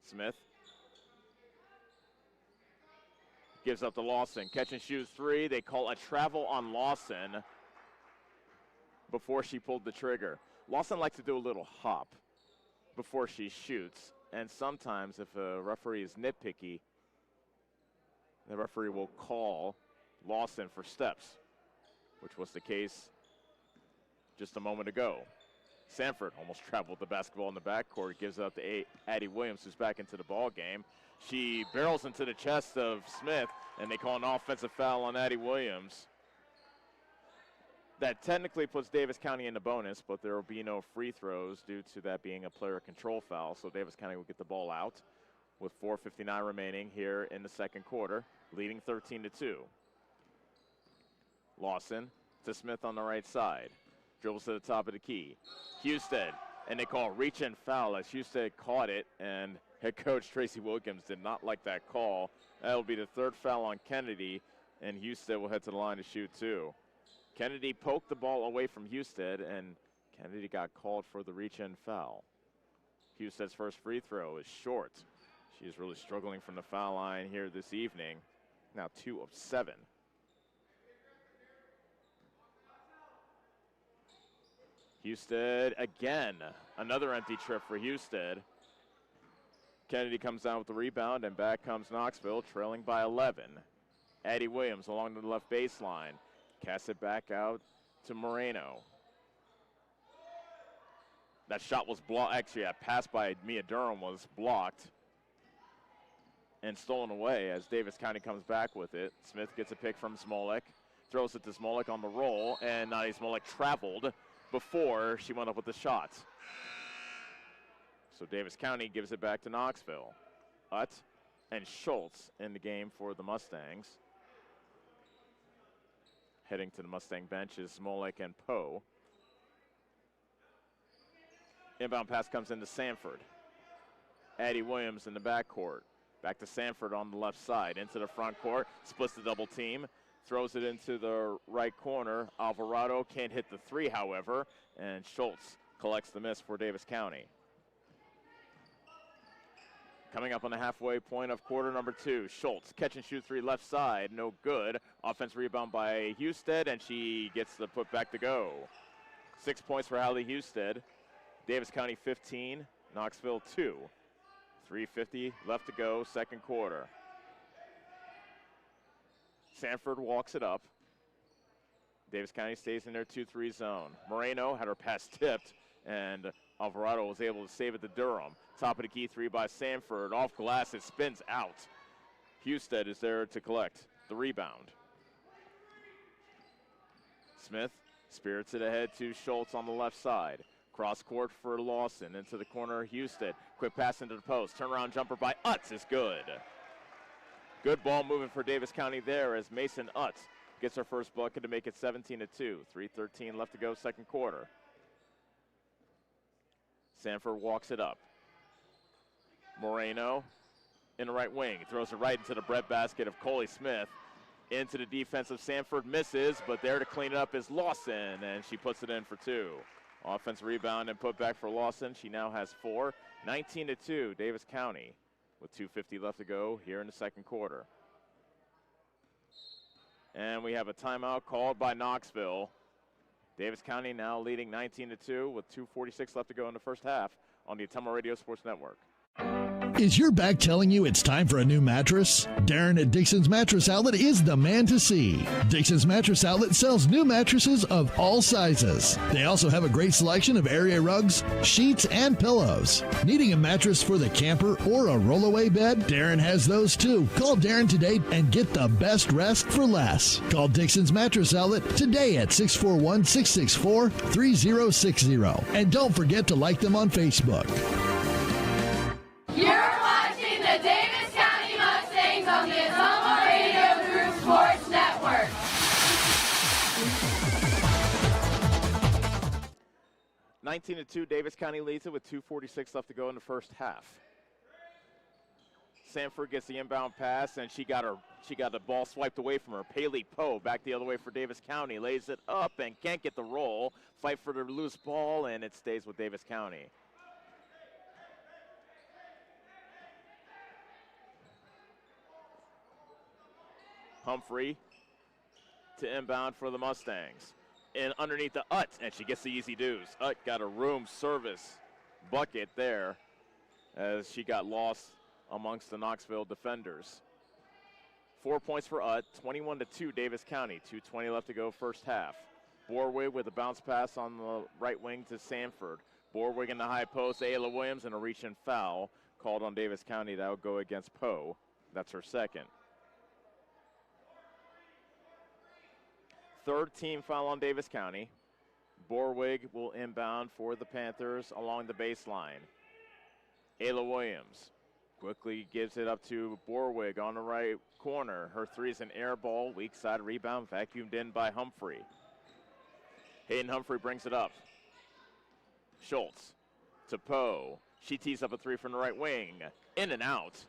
Smith gives up to Lawson. Catch and shoot 3. They call a travel on Lawson before she pulled the trigger. Lawson likes to do a little hop before she shoots, and sometimes if a referee is nitpicky, the referee will call Lawson for steps, which was the case just a moment ago. Sanford almost traveled the basketball in the backcourt, gives up to Addie Williams, who's back into the ball game. She barrels into the chest of Smith, and they call an offensive foul on Addie Williams. That technically puts Davis County in the bonus, but there will be no free throws due to that being a player control foul, so Davis County will get the ball out with 4:59 remaining here in the second quarter, leading 13-2. Lawson to Smith on the right side. Dribbles to the top of the key. Husted, and they call reach and foul as Husted caught it, and head coach Tracy Wilkins did not like that call. That'll be the 3rd foul on Kennedy, and Husted will head to the line to shoot 2. Kennedy poked the ball away from Husted, and Kennedy got called for the reach and foul. Husted's first free throw is short. She is really struggling from the foul line here this evening. Now 2 of 7. Husted again, another empty trip for Husted. Kennedy comes down with the rebound, and back comes Knoxville, trailing by 11. Addie Williams along the left baseline. Casts it back out to Moreno. That shot was blocked. Actually, that pass by Mia Durham was blocked and stolen away as Davis County comes back with it. Smith gets a pick from Smolik, throws it to Smolik on the roll, and Nadia Smolik traveled before she went up with the shot. So Davis County gives it back to Knoxville. Utt and Schultz in the game for the Mustangs. Heading to the Mustang bench is Smolik and Poe. Inbound pass comes into Sanford. Addie Williams in the backcourt. Back to Sanford on the left side. Into the front court. Splits the double team. Throws it into the right corner. Alvarado can't hit the 3, however. And Schultz collects the miss for Davis County. Coming up on the halfway point of quarter number 2. Schultz, catch and shoot 3 left side. No good. Offense rebound by Husted, and she gets the put back to go. 6 points for Hallie Husted. Davis County 15, Knoxville 2. 3:50 left to go, second quarter. Sanford walks it up. Davis County stays in their 2-3 zone. Moreno had her pass tipped, and Alvarado was able to save it to Durham. Top of the key 3 by Sanford. Off glass, it spins out. Husted is there to collect the rebound. Smith spirits it ahead to Schultz on the left side. Cross court for Lawson into the corner. Husted. Quick pass into the post. Turnaround jumper by Utz is good. Good ball moving for Davis County there as Mason Utz gets her first bucket to make it 17-2. 3:13 left to go, second quarter. Sanford walks it up. Moreno in the right wing. Throws it right into the breadbasket of Coley Smith. Into the defense of Sanford, misses, but there to clean it up is Lawson, and she puts it in for 2. Offense rebound and put back for Lawson. She now has 4. 19-2, Davis County, with 2:50 left to go here in the second quarter. And we have a timeout called by Knoxville. Davis County now leading 19-2 with 2:46 left to go in the first half on the Ottumwa Radio Sports Network. Is your back telling you it's time for a new mattress? Darren at Dixon's Mattress Outlet is the man to see. Dixon's Mattress Outlet sells new mattresses of all sizes. They also have a great selection of area rugs, sheets, and pillows. Needing a mattress for the camper or a rollaway bed? Darren has those too. Call Darren today and get the best rest for less. Call Dixon's Mattress Outlet today at 641-664-3060. And don't forget to like them on Facebook. You're watching the Davis County Mustangs on the Ottumwa Radio Group Sports Network. (19-2), Davis County leads it with 2:46 left to go in the first half. Sanford gets the inbound pass, and she got the ball swiped away from her. Paley Poe back the other way for Davis County, lays it up and can't get the roll. Fight for the loose ball, and it stays with Davis County. Humphrey to inbound for the Mustangs. And underneath the Utt, and she gets the easy deuce. Utt got a room service bucket there as she got lost amongst the Knoxville defenders. 4 points for Utt, 21-2 Davis County, 2:20 left to go first half. Borwig with a bounce pass on the right wing to Sanford. Borwig in the high post, Ayla Williams, and a reach and foul called on Davis County. That would go against Poe. That's her second. Third team foul on Davis County. Borwig will inbound for the Panthers along the baseline. Ayla Williams quickly gives it up to Borwig on the right corner. Her three is an air ball, weak side rebound, vacuumed in by Humphrey. Hayden Humphrey brings it up. Schultz to Poe. She tees up a three from the right wing. In and out.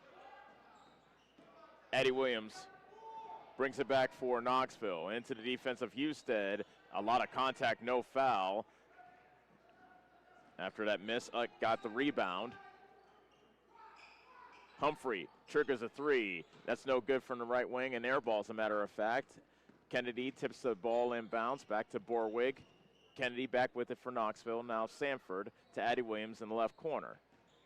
Addie Williams brings it back for Knoxville. Into the defense of Husted. A lot of contact, no foul. After that miss, got the rebound. Humphrey triggers a three. That's no good from the right wing, and air ball, as a matter of fact. Kennedy tips the ball inbounds back to Borwig. Kennedy back with it for Knoxville. Now Sanford to Addie Williams in the left corner.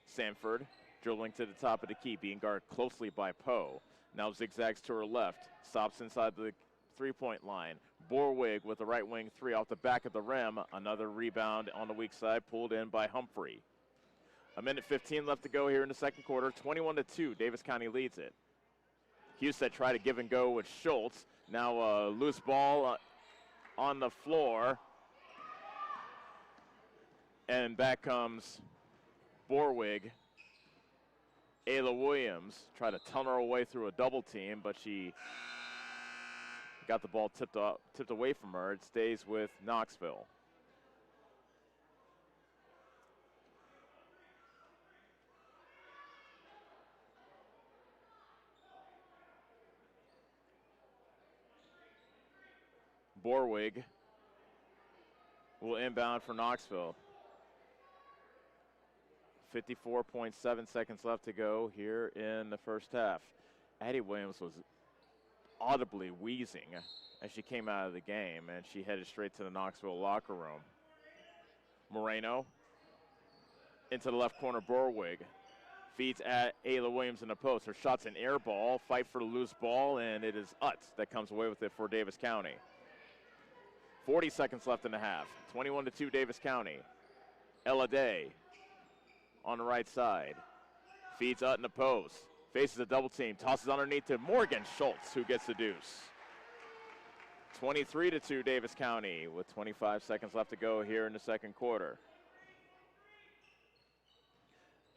Sanford dribbling to the top of the key, being guarded closely by Poe. Now zigzags to her left, stops inside the three-point line. Borwig with the right wing three off the back of the rim. Another rebound on the weak side, pulled in by Humphrey. 1:15 left to go here in the second quarter. 21-2, Davis County leads it. Husted tried to give and go with Schultz. Now a loose ball on the floor. And back comes Borwig. Ayla Williams tried to tunnel her way through a double team, but she got the ball tipped away from her. It stays with Knoxville. Borwig will inbound for Knoxville. 54.7 seconds left to go here in the first half. Addie Williams was audibly wheezing as she came out of the game, and she headed straight to the Knoxville locker room. Moreno into the left corner. Borwig feeds at Ayla Williams in the post. Her shot's an air ball, fight for the loose ball, and it is Utt that comes away with it for Davis County. 40 seconds left in the half. 21-2 Davis County. Ella Day on the right side. Feeds Utt in the post. Faces a double team. Tosses underneath to Morgan Schultz, who gets the deuce. 23-2 Davis County with 25 seconds left to go here in the second quarter.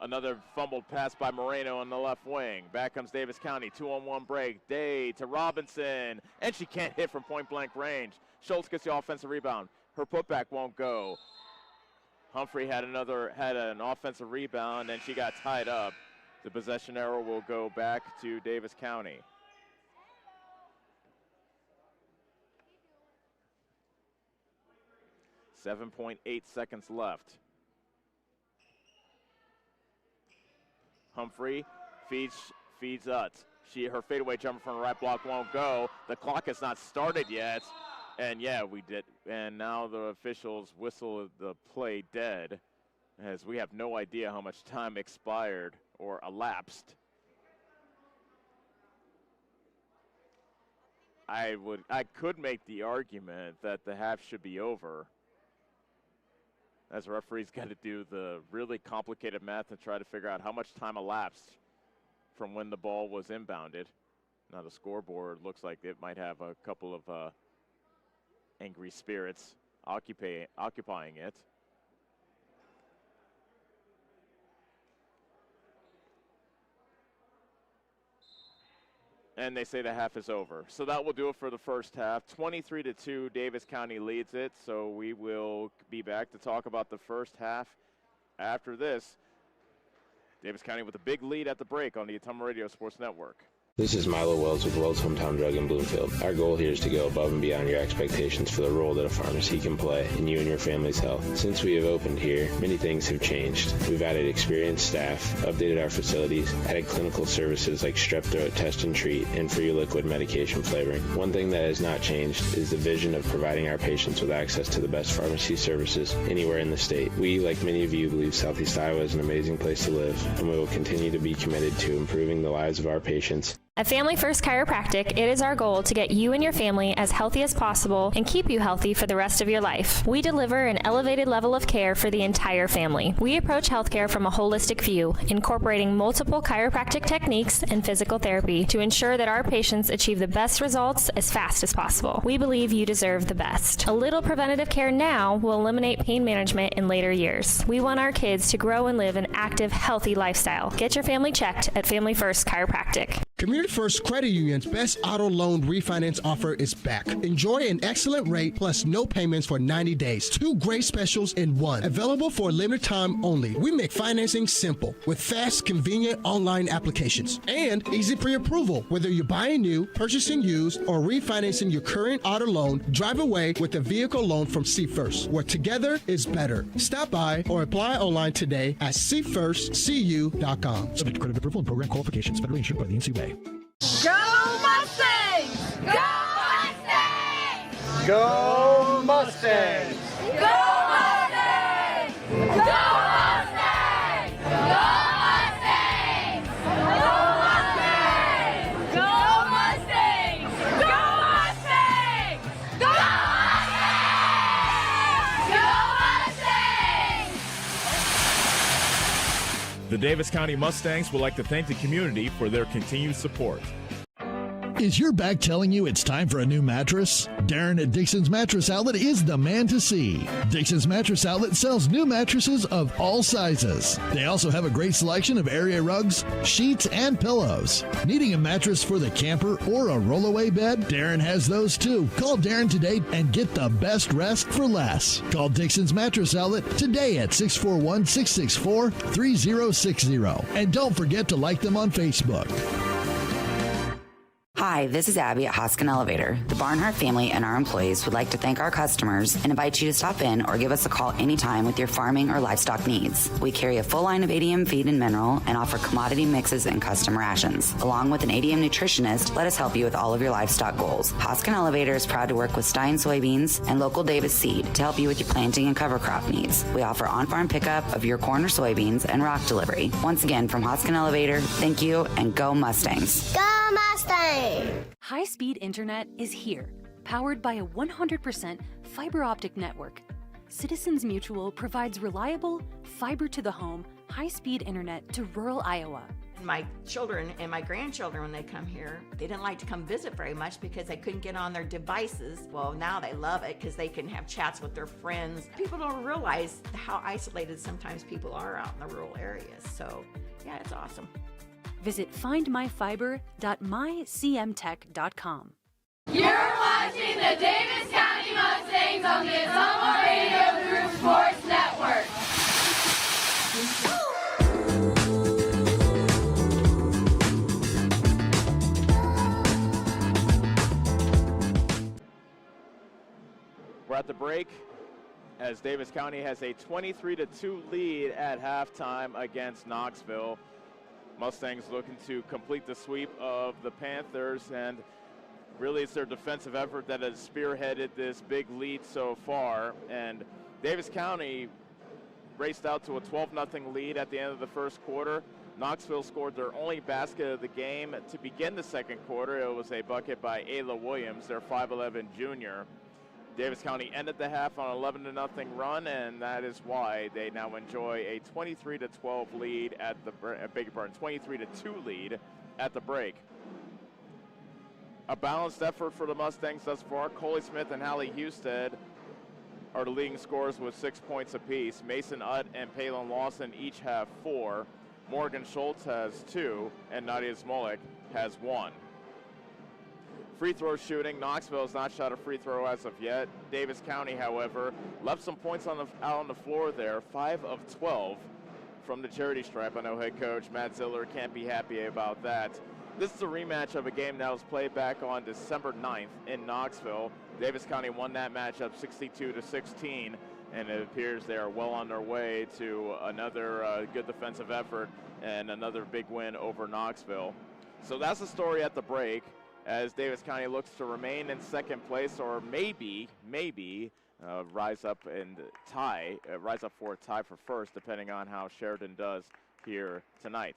Another fumbled pass by Moreno on the left wing. Back comes Davis County. 2-on-1 break. Day to Robinson. And she can't hit from point blank range. Schultz gets the offensive rebound. Her putback won't go. Humphrey had an offensive rebound, and she got tied up. The possession arrow will go back to Davis County. .8 seconds left. Humphrey feeds Utt. Her fadeaway jumper from the right block won't go. The clock has not started yet. And yeah, we did. And now the officials whistle the play dead, as we have no idea how much time expired or elapsed. I could make the argument that the half should be over, as the referee's got to do the really complicated math and try to figure out how much time elapsed from when the ball was inbounded. Now the scoreboard looks like it might have a couple of angry spirits occupying it. And they say the half is over. So that will do it for the first half. 23-2, Davis County leads it. So we will be back to talk about the first half after this. Davis County with a big lead at the break on the Ottumwa Radio Sports Network. This is Milo Wells with Wells Hometown Drug in Bloomfield. Our goal here is to go above and beyond your expectations for the role that a pharmacy can play in you and your family's health. Since we have opened here, many things have changed. We've added experienced staff, updated our facilities, added clinical services like strep throat test and treat, and free liquid medication flavoring. One thing that has not changed is the vision of providing our patients with access to the best pharmacy services anywhere in the state. We, like many of you, believe Southeast Iowa is an amazing place to live, and we will continue to be committed to improving the lives of our patients. At Family First Chiropractic, it is our goal to get you and your family as healthy as possible and keep you healthy for the rest of your life. We deliver an elevated level of care for the entire family. We approach healthcare from a holistic view, incorporating multiple chiropractic techniques and physical therapy to ensure that our patients achieve the best results as fast as possible. We believe you deserve the best. A little preventative care now will eliminate pain management in later years. We want our kids to grow and live an active, healthy lifestyle. Get your family checked at Family First Chiropractic. Community First Credit Union's best auto loan refinance offer is back. Enjoy an excellent rate plus no payments for 90 days. 2 great specials in one. Available for a limited time only. We make financing simple with fast, convenient online applications and easy pre-approval. Whether you're buying new, purchasing used, or refinancing your current auto loan, drive away with a vehicle loan from See First, where together is better. Stop by or apply online today at seefirstcu.com. Subject to credit approval and program qualifications. Federally insured by the NCUA. Go Mustangs! Go Mustangs! Go Mustangs! Go Mustangs! Go Mustangs! Go Mustangs! Go Mustangs! Go Mustangs! Go Mustangs! Go Mustangs! The Davis County Mustangs would like to thank the community for their continued support. Is your back telling you it's time for a new mattress? Darren at Dixon's Mattress Outlet is the man to see. Dixon's Mattress Outlet sells new mattresses of all sizes. They also have a great selection of area rugs, sheets, and pillows. Needing a mattress for the camper or a rollaway bed? Darren has those too. Call Darren today and get the best rest for less. Call Dixon's Mattress Outlet today at 641-664-3060. And don't forget to like them on Facebook. Hi, this is Abby at Hoskin Elevator. The Barnhart family and our employees would like to thank our customers and invite you to stop in or give us a call anytime with your farming or livestock needs. We carry a full line of ADM feed and mineral and offer commodity mixes and custom rations. Along with an ADM nutritionist, let us help you with all of your livestock goals. Hoskin Elevator is proud to work with Stein Soybeans and local Davis Seed to help you with your planting and cover crop needs. We offer on-farm pickup of your corn or soybeans and rock delivery. Once again, from Hoskin Elevator, thank you and go Mustangs. Go Mustangs! High-speed internet is here, powered by a 100% fiber optic network. Citizens Mutual provides reliable, fiber-to-the-home, high-speed internet to rural Iowa. My children and my grandchildren, when they come here, they didn't like to come visit very much because they couldn't get on their devices. Well, now they love it because they can have chats with their friends. People don't realize how isolated sometimes people are out in the rural areas. So, yeah, it's awesome. Visit findmyfiber.mycmtech.com. You're watching the Davis County Mustangs on the Ottumwa Radio Group Sports Network. We're at the break as Davis County has a 23-2 lead at halftime against Knoxville. Mustangs looking to complete the sweep of the Panthers, and really it's their defensive effort that has spearheaded this big lead so far. And Davis County raced out to a 12-0 lead at the end of the first quarter, Knoxville scored their only basket of the game to begin the second quarter. It was a bucket by Ayla Williams, their 5'11 junior. Davis County ended the half on an 11-0 run, and that is why they now enjoy a 23-12 lead at the 23-2 lead at the break. A balanced effort for the Mustangs thus far. Coley Smith and Hallie Husted are the leading scorers with 6 points apiece. Mason Utt and Palin Lawson each have 4. Morgan Schultz has 2, and Nadia Smolik has 1. Free throw shooting. Knoxville has not shot a free throw as of yet. Davis County, however, left some points out on the floor there. 5 of 12 from the charity stripe. I know head coach Matt Ziller can't be happy about that. This is a rematch of a game that was played back on December 9th in Knoxville. Davis County won that matchup 62-16, and it appears they are well on their way to another good defensive effort and another big win over Knoxville. So that's the story at the break, as Davis County looks to remain in second place, or maybe rise up for a tie for first, depending on how Sheridan does here tonight.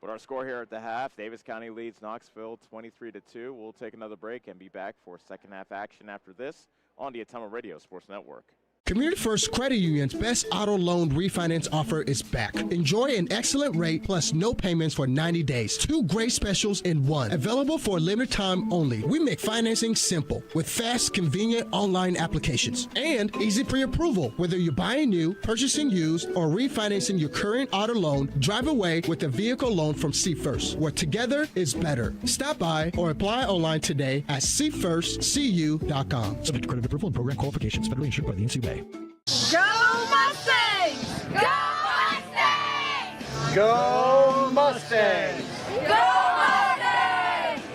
But our score here at the half, Davis County leads Knoxville 23-2. We'll take another break and be back for second half action after this on the Atama Radio Sports Network. Community First Credit Union's best auto loan refinance offer is back. Enjoy an excellent rate plus no payments for 90 days. 2 great specials in one. Available for a limited time only. We make financing simple with fast, convenient online applications and easy pre-approval. Whether you're buying new, purchasing used, or refinancing your current auto loan, drive away with a vehicle loan from See First, where together is better. Stop by or apply online today at seefirstcu.com. Subject to credit approval and program qualifications. Federally insured by the NCUA. Go Mustangs! Go Mustangs! Go Mustangs!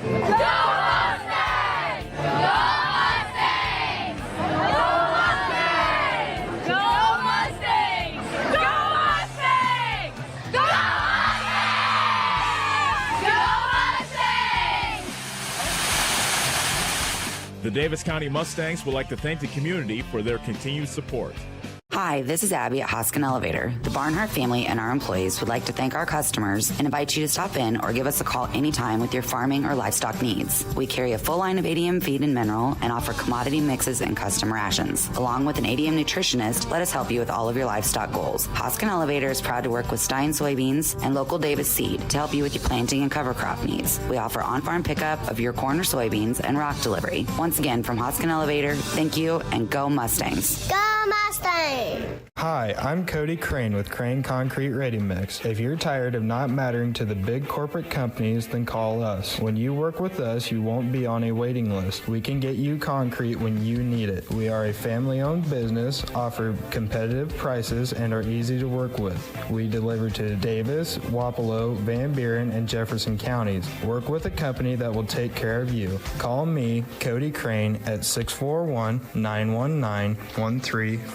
Go Mustangs! Go Mustangs! Go Mustangs! Go Mustangs! Go Mustangs! Go Mustangs! Go Mustangs! The Davis County Mustangs would like to thank the community for their continued support. Hi, this is Abby at Hoskin Elevator. The Barnhart family and our employees would like to thank our customers and invite you to stop in or give us a call anytime with your farming or livestock needs. We carry a full line of ADM feed and mineral and offer commodity mixes and custom rations. Along with an ADM nutritionist, let us help you with all of your livestock goals. Hoskin Elevator is proud to work with Stein Soybeans and local Davis Seed to help you with your planting and cover crop needs. We offer on-farm pickup of your corn or soybeans and rock delivery. Once again, from Hoskin Elevator, thank you and go Mustangs. Go Mustangs! Hi, I'm Cody Crane with Crane Concrete Ready Mix. If you're tired of not mattering to the big corporate companies, then call us. When you work with us, you won't be on a waiting list. We can get you concrete when you need it. We are a family-owned business, offer competitive prices, and are easy to work with. We deliver to Davis, Wapello, Van Buren, and Jefferson counties. Work with a company that will take care of you. Call me, Cody Crane, at 641-919-1350.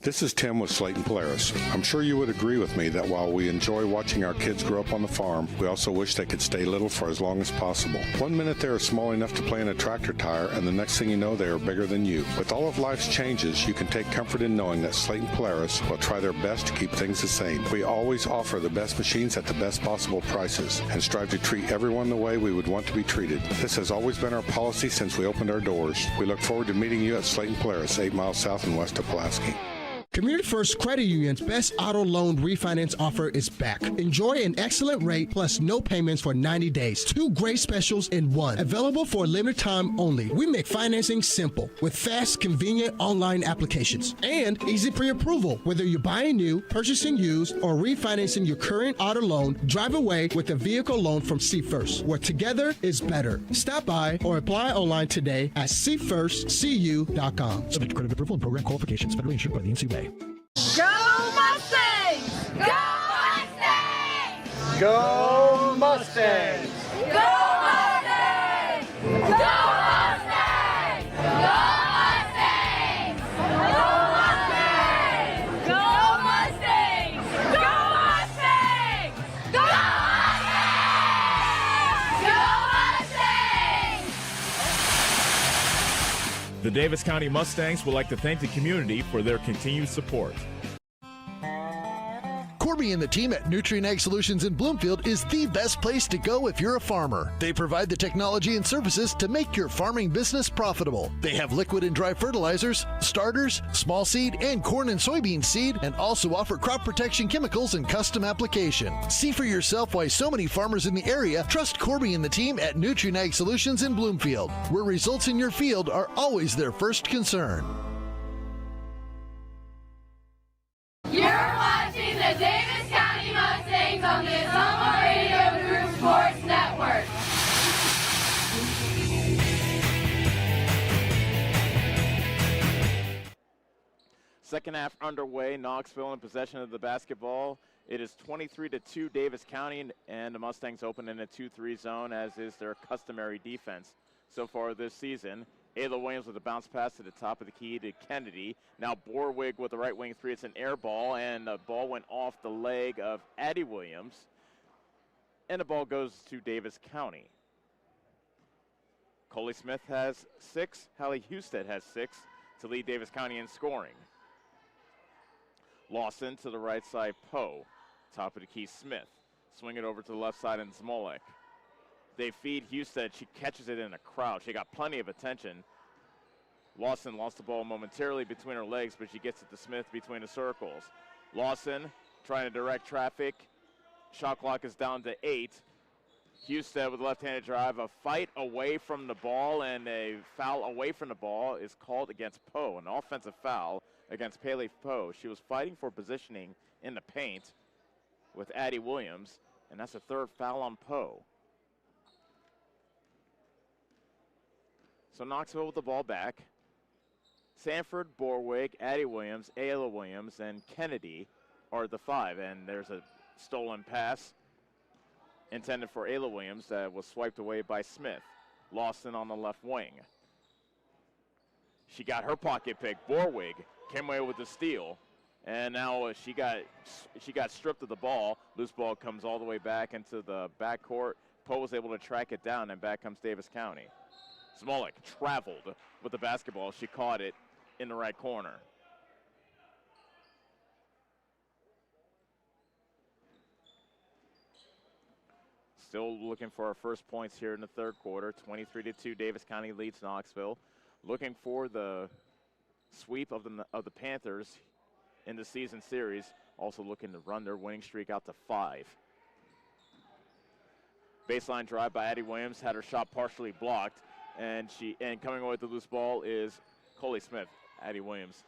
This is Tim with Slayton Polaris. I'm sure you would agree with me that while we enjoy watching our kids grow up on the farm, we also wish they could stay little for as long as possible. 1 minute they are small enough to play in a tractor tire, and the next thing you know, they are bigger than you. With all of life's changes, you can take comfort in knowing that Slayton Polaris will try their best to keep things the same. We always offer the best machines at the best possible prices and strive to treat everyone the way we would want to be treated. This has always been our policy since we opened our doors. We look forward to meeting you at Slayton Polaris, 8 miles south and west of Pulaski. Community First Credit Union's best auto loan refinance offer is back. Enjoy an excellent rate plus no payments for 90 days. 2 great specials in one. Available for a limited time only. We make financing simple with fast, convenient online applications and easy pre-approval. Whether you're buying new, purchasing used, or refinancing your current auto loan, drive away with a vehicle loan from See First, where together is better. Stop by or apply online today at seefirstcu.com. Subject to credit approval and program qualifications. Federally insured by the NCUA. Go Mustangs! Go Mustangs! Go Mustangs! Go Mustangs! Go Mustangs! Go Mustangs! Go Mustangs! Go Mustangs! Go Mustangs! Go Mustangs! The Davis County Mustangs would like to thank the community for their continued support. Corby and the team at Nutrien Ag Solutions in Bloomfield is the best place to go if you're a farmer. They provide the technology and services to make your farming business profitable. They have liquid and dry fertilizers, starters, small seed, and corn and soybean seed, and also offer crop protection chemicals and custom application. See for yourself why so many farmers in the area trust Corby and the team at Nutrien Ag Solutions in Bloomfield, where results in your field are always their first concern. You're watching the Davis County Mustangs on the Summer Radio Group Sports Network. Second half underway. Knoxville in possession of the basketball. It is 23-2 Davis County, and the Mustangs open in a 2-3 zone, as is their customary defense so far this season. Ayla Williams with a bounce pass to the top of the key to Kennedy. Now Borwig with the right wing three. It's an air ball, and the ball went off the leg of Addie Williams. And the ball goes to Davis County. Coley Smith has 6. Hallie Husted has 6 to lead Davis County in scoring. Lawson to the right side, Poe. Top of the key, Smith. Swing it over to the left side, and Smolik. They feed Husted. She catches it in a crowd. She got plenty of attention. Lawson lost the ball momentarily between her legs, but she gets it to Smith between the circles. Lawson trying to direct traffic. Shot clock is down to 8. Husted with a left-handed drive. A fight away from the ball, and a foul away from the ball is called against Poe. An offensive foul against Paley Poe. She was fighting for positioning in the paint with Addie Williams, and that's the third foul on Poe. So Knoxville with the ball back. Sanford, Borwig, Addie Williams, Ayla Williams, and Kennedy are the 5. And there's a stolen pass intended for Ayla Williams that was swiped away by Smith. Lawson on the left wing. She got her pocket pick. Borwig came away with the steal. And now she got stripped of the ball. Loose ball comes all the way back into the backcourt. Poe was able to track it down, and back comes Davis County. Smolik traveled with the basketball. She caught it in the right corner. Still looking for our first points here in the third quarter. 23-2, Davis County leads Knoxville. Looking for the sweep of the Panthers in the season series. Also looking to run their winning streak out to 5. Baseline drive by Addie Williams, had her shot partially blocked. And coming away with the loose ball is Coley Smith. Addie Williams'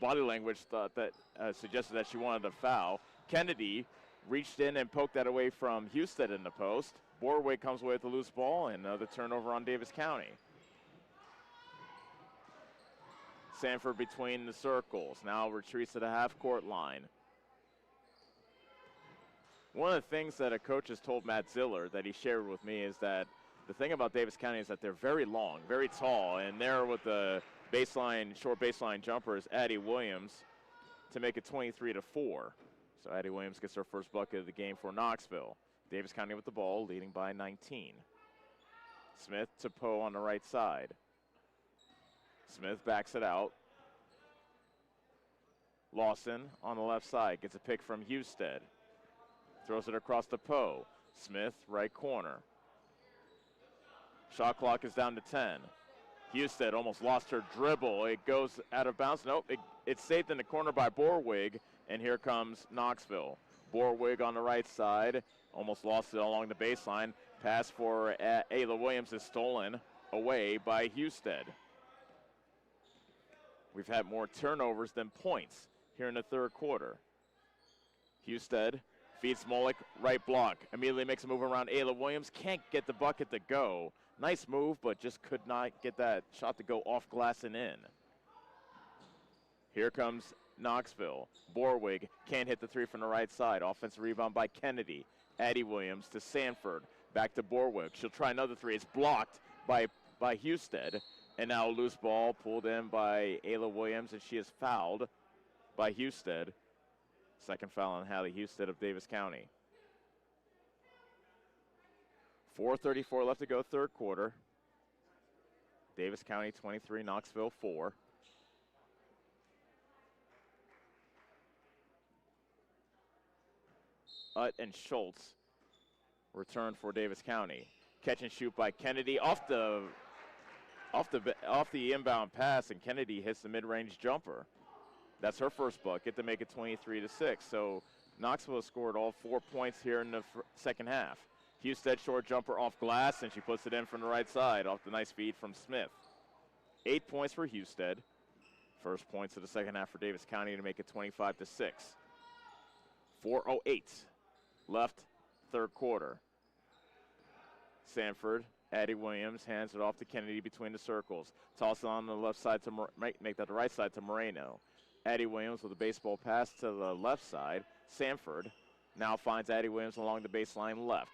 body language thought that suggested that she wanted a foul. Kennedy reached in and poked that away from Husted in the post. Borwig comes away with the loose ball, and another turnover on Davis County. Sanford between the circles, now retreats to the half-court line. One of the things that a coach has told Matt Ziller that he shared with me is that the thing about Davis County is that they're very long, very tall, and there with the short baseline jumper is Addie Williams to make it 23-4. So Addie Williams gets her first bucket of the game for Knoxville. Davis County with the ball, leading by 19. Smith to Poe on the right side. Smith backs it out. Lawson on the left side gets a pick from Husted. Throws it across to Poe. Smith, right corner. Shot clock is down to 10. Husted almost lost her dribble. It goes out of bounds. Nope, it's saved in the corner by Borwig, and here comes Knoxville. Borwig on the right side, almost lost it along the baseline. Pass for Ayla Williams is stolen away by Husted. We've had more turnovers than points here in the third quarter. Husted feeds Smolik, right block. Immediately makes a move around Ayla Williams. Can't get the bucket to go. Nice move, but just could not get that shot to go off glass and in. Here comes Knoxville. Borwig can't hit the 3 from the right side. Offensive rebound by Kennedy. Addie Williams to Sanford. Back to Borwig. She'll try another 3. It's blocked by Husted. And now a loose ball pulled in by Ayla Williams, and she is fouled by Husted. Second foul on Hallie Husted of Davis County. 4:34 left to go, third quarter. Davis County 23, Knoxville 4. Utt and Schultz. Return for Davis County. Catch and shoot by Kennedy off the inbound pass, and Kennedy hits the mid-range jumper. That's her first bucket to make it 23-6. So Knoxville scored all 4 points here in the second half. Husted short jumper off glass, and she puts it in from the right side off the nice feed from Smith. 8 points for Husted. First points of the second half for Davis County to make it 25-6. 4:08 left, third quarter. Sanford, Addie Williams hands it off to Kennedy between the circles. Toss it on the left side to make that the right side to Moreno. Addie Williams with a baseball pass to the left side. Sanford now finds Addie Williams along the baseline left.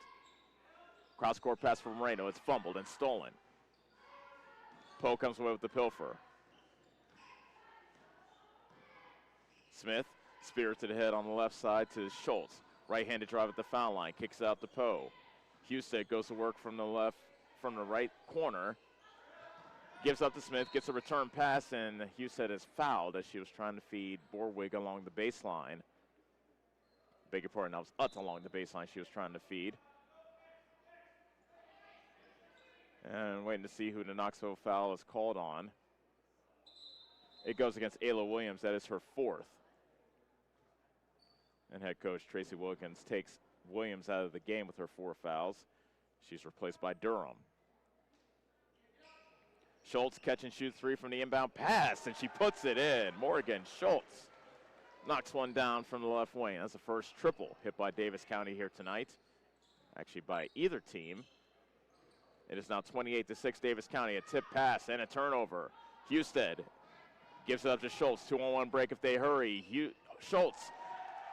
Cross-court pass for Moreno. It's fumbled and stolen. Poe comes away with the pilfer. Smith, spirited ahead on the left side to Schultz. Right-handed drive at the foul line, kicks it out to Poe. Husted goes to work from the right corner. Gives up to Smith, gets a return pass, and Husted is fouled as she was trying to feed Borwig along the baseline. Beg your pardon, that was Utz along the baseline she was trying to feed. And waiting to see who the Knoxville foul is called on. It goes against Ayla Williams. That is her fourth. And head coach Tracy Wilkins takes Williams out of the game with her 4 fouls. She's replaced by Durham. Schultz catch and shoot 3 from the inbound pass, and she puts it in. Morgan Schultz knocks one down from the left wing. That's the first triple hit by Davis County here tonight. Actually by either team. It is now 28-6 Davis County. A tip pass and a turnover. Husted gives it up to Schultz. 2-on-1 break if they hurry. Schultz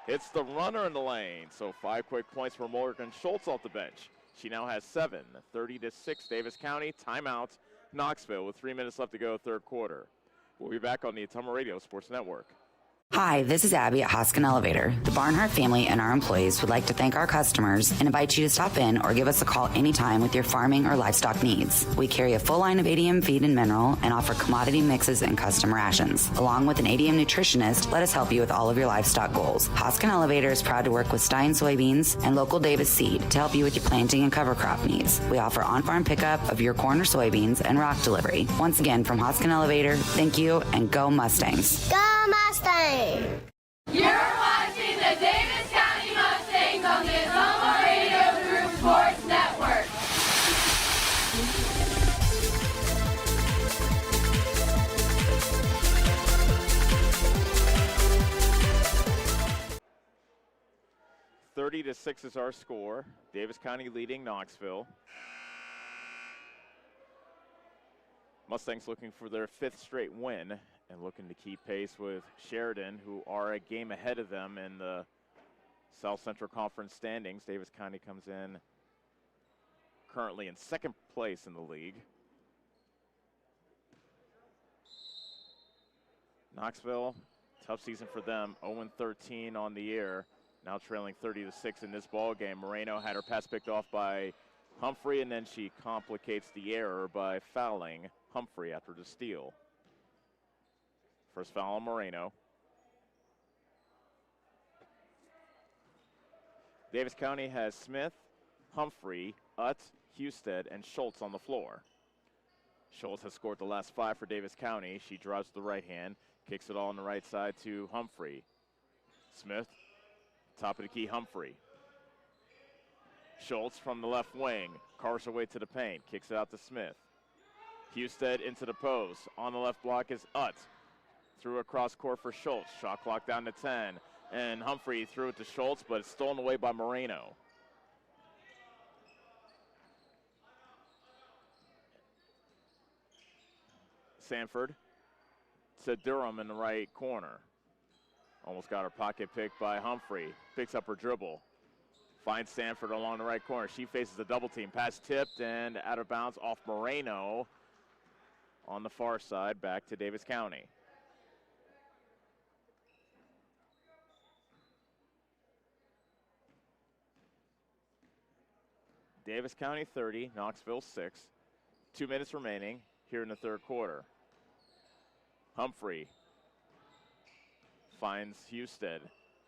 hits the runner in the lane. So 5 quick points for Morgan Schultz off the bench. She now has 7. 30-6 Davis County. Timeout Knoxville with 3 minutes left to go, third quarter. We'll be back on the Ottumwa Radio Sports Network. Hi, this is Abby at Hoskin Elevator. The Barnhart family and our employees would like to thank our customers and invite you to stop in or give us a call anytime with your farming or livestock needs. We carry a full line of ADM feed and mineral and offer commodity mixes and custom rations. Along with an ADM nutritionist, let us help you with all of your livestock goals. Hoskin Elevator is proud to work with Stein Soybeans and local Davis Seed to help you with your planting and cover crop needs. We offer on-farm pickup of your corn or soybeans and rock delivery. Once again, from Hoskin Elevator, thank you and go Mustangs. Go Mustangs! You're watching the Davis County Mustangs on the Ottumwa Radio Group Sports Network. (30-6) is our score. Davis County leading Knoxville. Mustangs looking for their 5th straight win and looking to keep pace with Sheridan, who are a game ahead of them in the South Central Conference standings. Davis County comes in currently in 2nd place in the league. Knoxville, tough season for them, 0-13 on the year, now trailing 30-6 in this ball game. Moreno had her pass picked off by Humphrey, and then she complicates the error by fouling Humphrey after the steal. First foul on Moreno. Davis County has Smith, Humphrey, Utt, Husted, and Schultz on the floor. Schultz has scored the last 5 for Davis County. She drives to the right hand, kicks it all on the right side to Humphrey. Smith, top of the key, Humphrey. Schultz from the left wing, carves her way to the paint, kicks it out to Smith. Husted into the post. On the left block is Utt. Threw across court for Schultz. Shot clock down to 10. And Humphrey threw it to Schultz, but it's stolen away by Moreno. Sanford to Durham in the right corner. Almost got her pocket picked by Humphrey. Picks up her dribble. Finds Sanford along the right corner. She faces a double team. Pass tipped and out of bounds off Moreno on the far side, back to Davis County. Davis County 30, Knoxville 6. 2 minutes remaining here in the third quarter. Humphrey finds Husted.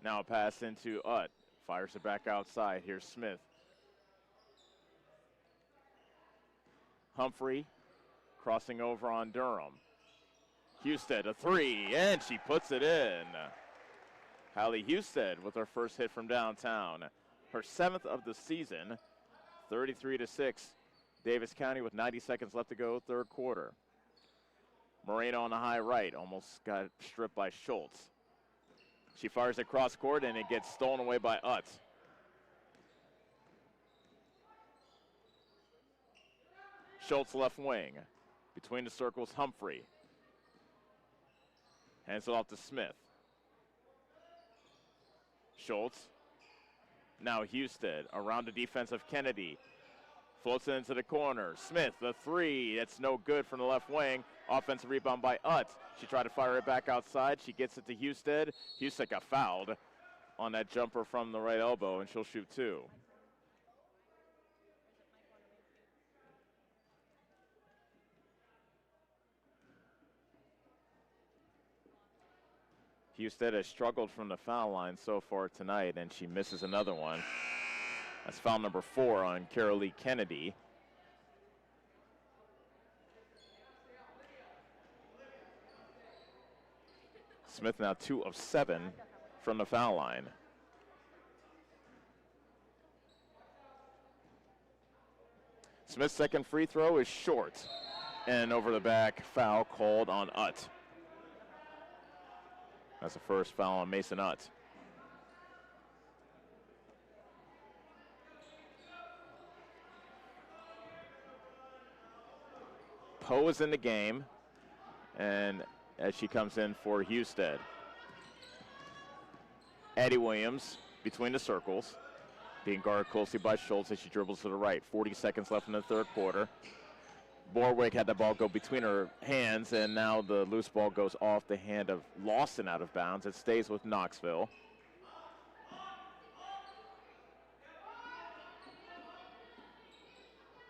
Now a pass into Utt. Fires it back outside. Here's Smith. Humphrey crossing over on Durham. Husted, a three, and she puts it in. Hallie Husted with her first hit from downtown. Her 7th of the season, 33-6. Davis County with 90 seconds left to go, third quarter. Moreno on the high right, almost got stripped by Schultz. She fires it cross court, and it gets stolen away by Utt. Schultz left wing. Between the circles, Humphrey. Hands it off to Smith. Schultz. Now Husted around the defense of Kennedy. Floats it into the corner. Smith, the three. That's no good from the left wing. Offensive rebound by Utt. She tried to fire it back outside. She gets it to Husted. Husted got fouled on that jumper from the right elbow, and she'll shoot two. Husted has struggled from the foul line so far tonight, and she misses another one. That's foul number 4 on Carolee Kennedy. Smith now 2 of 7 from the foul line. Smith's second free throw is short, and over the back foul called on Utt. That's the first foul on Mason Utt. Poe is in the game, and as she comes in for Husted. Addie Williams between the circles, being guarded closely by Schultz as she dribbles to the right. 40 seconds left in the third quarter. Borwick had the ball go between her hands, and now the loose ball goes off the hand of Lawson out of bounds. It stays with Knoxville.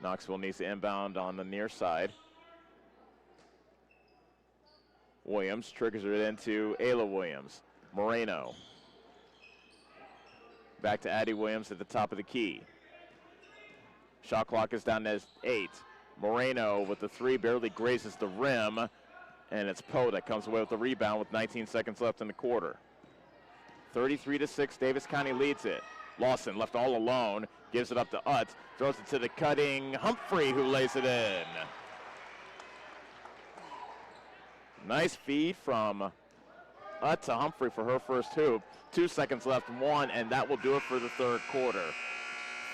Knoxville needs to inbound on the near side. Williams triggers it into Ayla Williams. Moreno. Back to Addie Williams at the top of the key. Shot clock is down to 8. Moreno with the three barely grazes the rim, and it's Poe that comes away with the rebound with 19 seconds left in the quarter. 33-6, Davis County leads it. Lawson left all alone, gives it up to Utt, throws it to the cutting Humphrey, who lays it in. Nice feed from Utt to Humphrey for her first hoop. 2 seconds left, 1, and that will do it for the third quarter.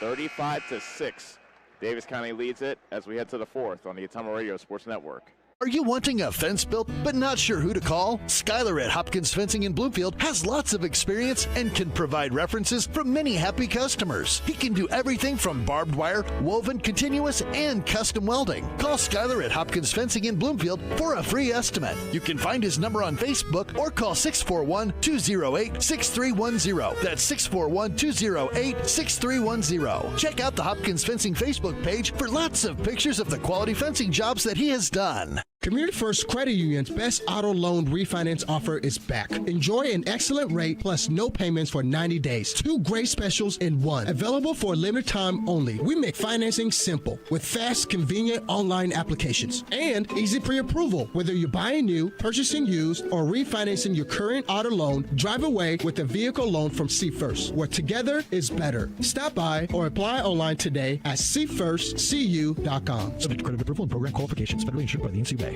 35-6. Davis County leads it as we head to the fourth on the Ottumwa Radio Sports Network. Are you wanting a fence built but not sure who to call? Skylar at Hopkins Fencing in Bloomfield has lots of experience and can provide references from many happy customers. He can do everything from barbed wire, woven, continuous, and custom welding. Call Skylar at Hopkins Fencing in Bloomfield for a free estimate. You can find his number on Facebook or call 641-208-6310. That's 641-208-6310. Check out the Hopkins Fencing Facebook page for lots of pictures of the quality fencing jobs that he has done. Community First Credit Union's best auto loan refinance offer is back. Enjoy an excellent rate plus no payments for 90 days. 2 great specials in one. Available for a limited time only. We make financing simple with fast, convenient online applications and easy pre-approval. Whether you're buying new, purchasing used, or refinancing your current auto loan, drive away with a vehicle loan from See First, where together is better. Stop by or apply online today at seefirstcu.com. Subject to credit approval and program qualifications. Federally insured by the NCUA.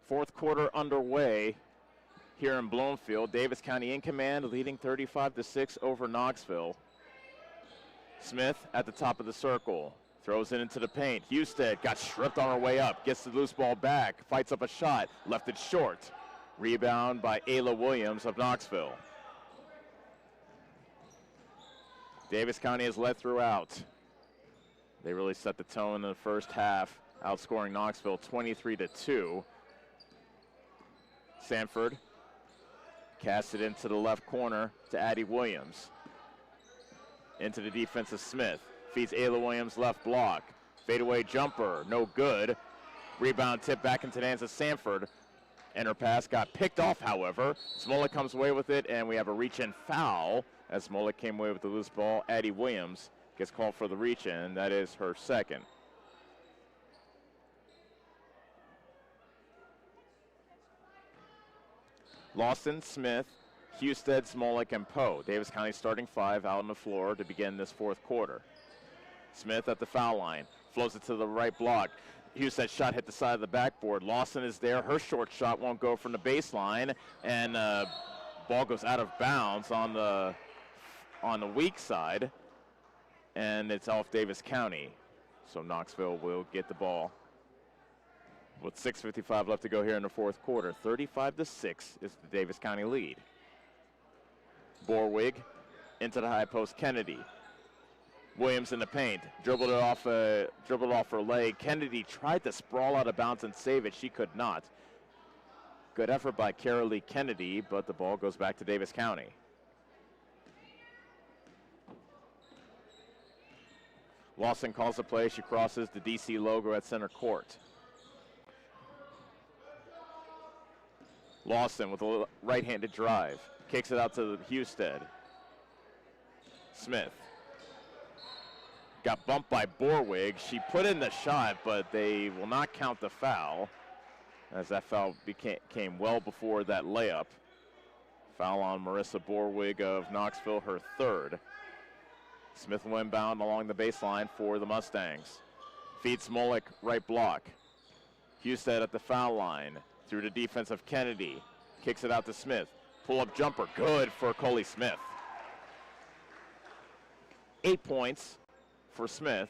Fourth quarter underway here in Bloomfield. Davis County in command, leading 35-6 over Knoxville. Smith at the top of the circle. Throws it into the paint. Husted got stripped on her way up. Gets the loose ball back. Fights up a shot. Left it short. Rebound by Ayla Williams of Knoxville. Davis County has led throughout. They really set the tone in the first half, outscoring Knoxville 23-2. Sanford casts it into the left corner to Addie Williams. Into the defense of Smith. Feeds Ayla Williams left block. Fadeaway jumper, no good. Rebound tip back into the hands of Sanford. And her pass got picked off, however. Smolik comes away with it, and we have a reach-in foul as Smolik came away with the loose ball. Addie Williams gets called for the reach-in. That is her second. Lawson, Smith, Husted, Smolik, and Poe. Davis County starting 5 out on the floor to begin this fourth quarter. Smith at the foul line. Floats it to the right block. Husted shot hit the side of the backboard. Lawson is there. Her short shot won't go from the baseline. And ball goes out of bounds on the weak side. And it's off Davis County. So Knoxville will get the ball. With 6:55 left to go here in the fourth quarter. 35-6 is the Davis County lead. Borwig into the high post. Kennedy. Williams in the paint. Dribbled off her leg. Kennedy tried to sprawl out of bounds and save it. She could not. Good effort by Carolee Kennedy, but the ball goes back to Davis County. Lawson calls the play. She crosses the DC logo at center court. Lawson with a right-handed drive. Kicks it out to Husted. Smith. Got bumped by Borwig. She put in the shot, but they will not count the foul, as that foul came well before that layup. Foul on Marissa Borwig of Knoxville, her third. Smith will inbound along the baseline for the Mustangs. Feeds Smolik, right block. Husted at the foul line. Through the defense of Kennedy. Kicks it out to Smith. Pull-up jumper, good for Coley Smith. 8 points for Smith.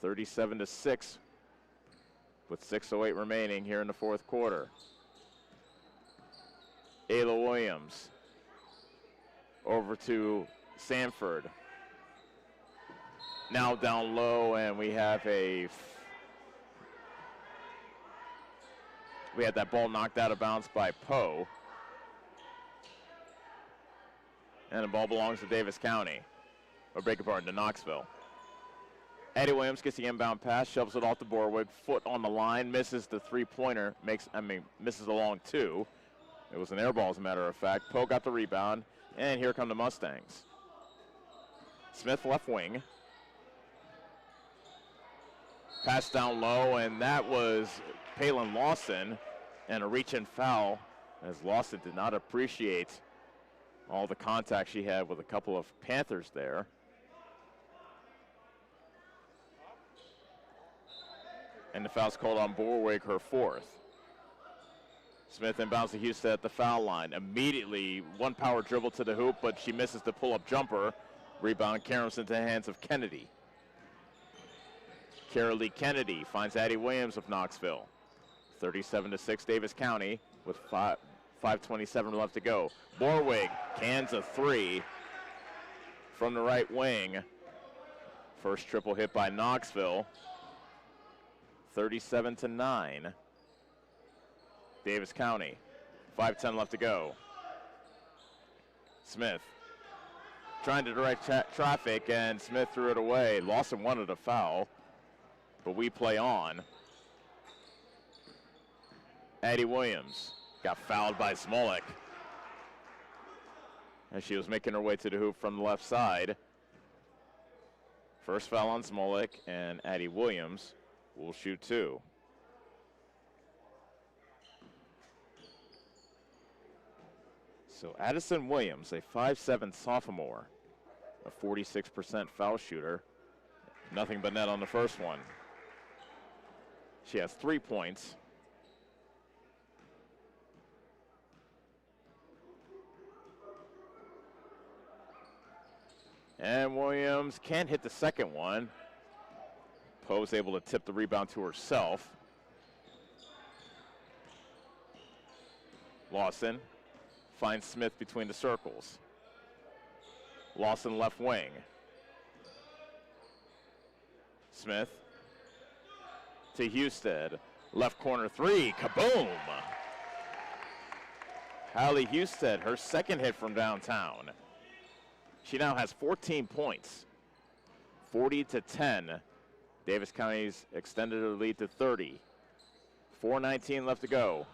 37-6 with 6:08 remaining here in the fourth quarter. Ayla Williams over to Sanford. Now down low, and we had that ball knocked out of bounds by Poe. And the ball belongs to Davis County. Or beg your pardon, to Knoxville. Addie Williams gets the inbound pass, shoves it off the Borwig, foot on the line, misses the three-pointer, misses a long two. It was an air ball, as a matter of fact. Poe got the rebound, and here come the Mustangs. Smith left wing. Pass down low, and that was Palin Lawson, and a reach-in foul, as Lawson did not appreciate all the contact she had with a couple of Panthers there. And the foul's called on Borwig, her fourth. Smith inbounds to Husted at the foul line. Immediately, one power dribble to the hoop, but she misses the pull-up jumper. Rebound caroms into the hands of Kennedy. Carolee Kennedy finds Addie Williams of Knoxville. 37-6 Davis County with 5:27 left to go. Borwig cans a three from the right wing. First triple hit by Knoxville. 37-9. Davis County. 5:10 left to go. Smith trying to direct traffic, and Smith threw it away. Lawson wanted a foul, but we play on. Addie Williams got fouled by Smolik as she was making her way to the hoop from the left side. First foul on Smolik, and Addie Williams will shoot two. So Addison Williams, a 5'7" sophomore, a 46% foul shooter. Nothing but net on the first one. She has 3 points. And Williams can't hit the second one. Poe's able to tip the rebound to herself. Lawson finds Smith between the circles. Lawson left wing. Smith to Husted. Left corner three, kaboom! Hallie Husted, her second hit from downtown. She now has 14 points. 40-10. Davis County's extended their lead to 30. 4:19 left to go.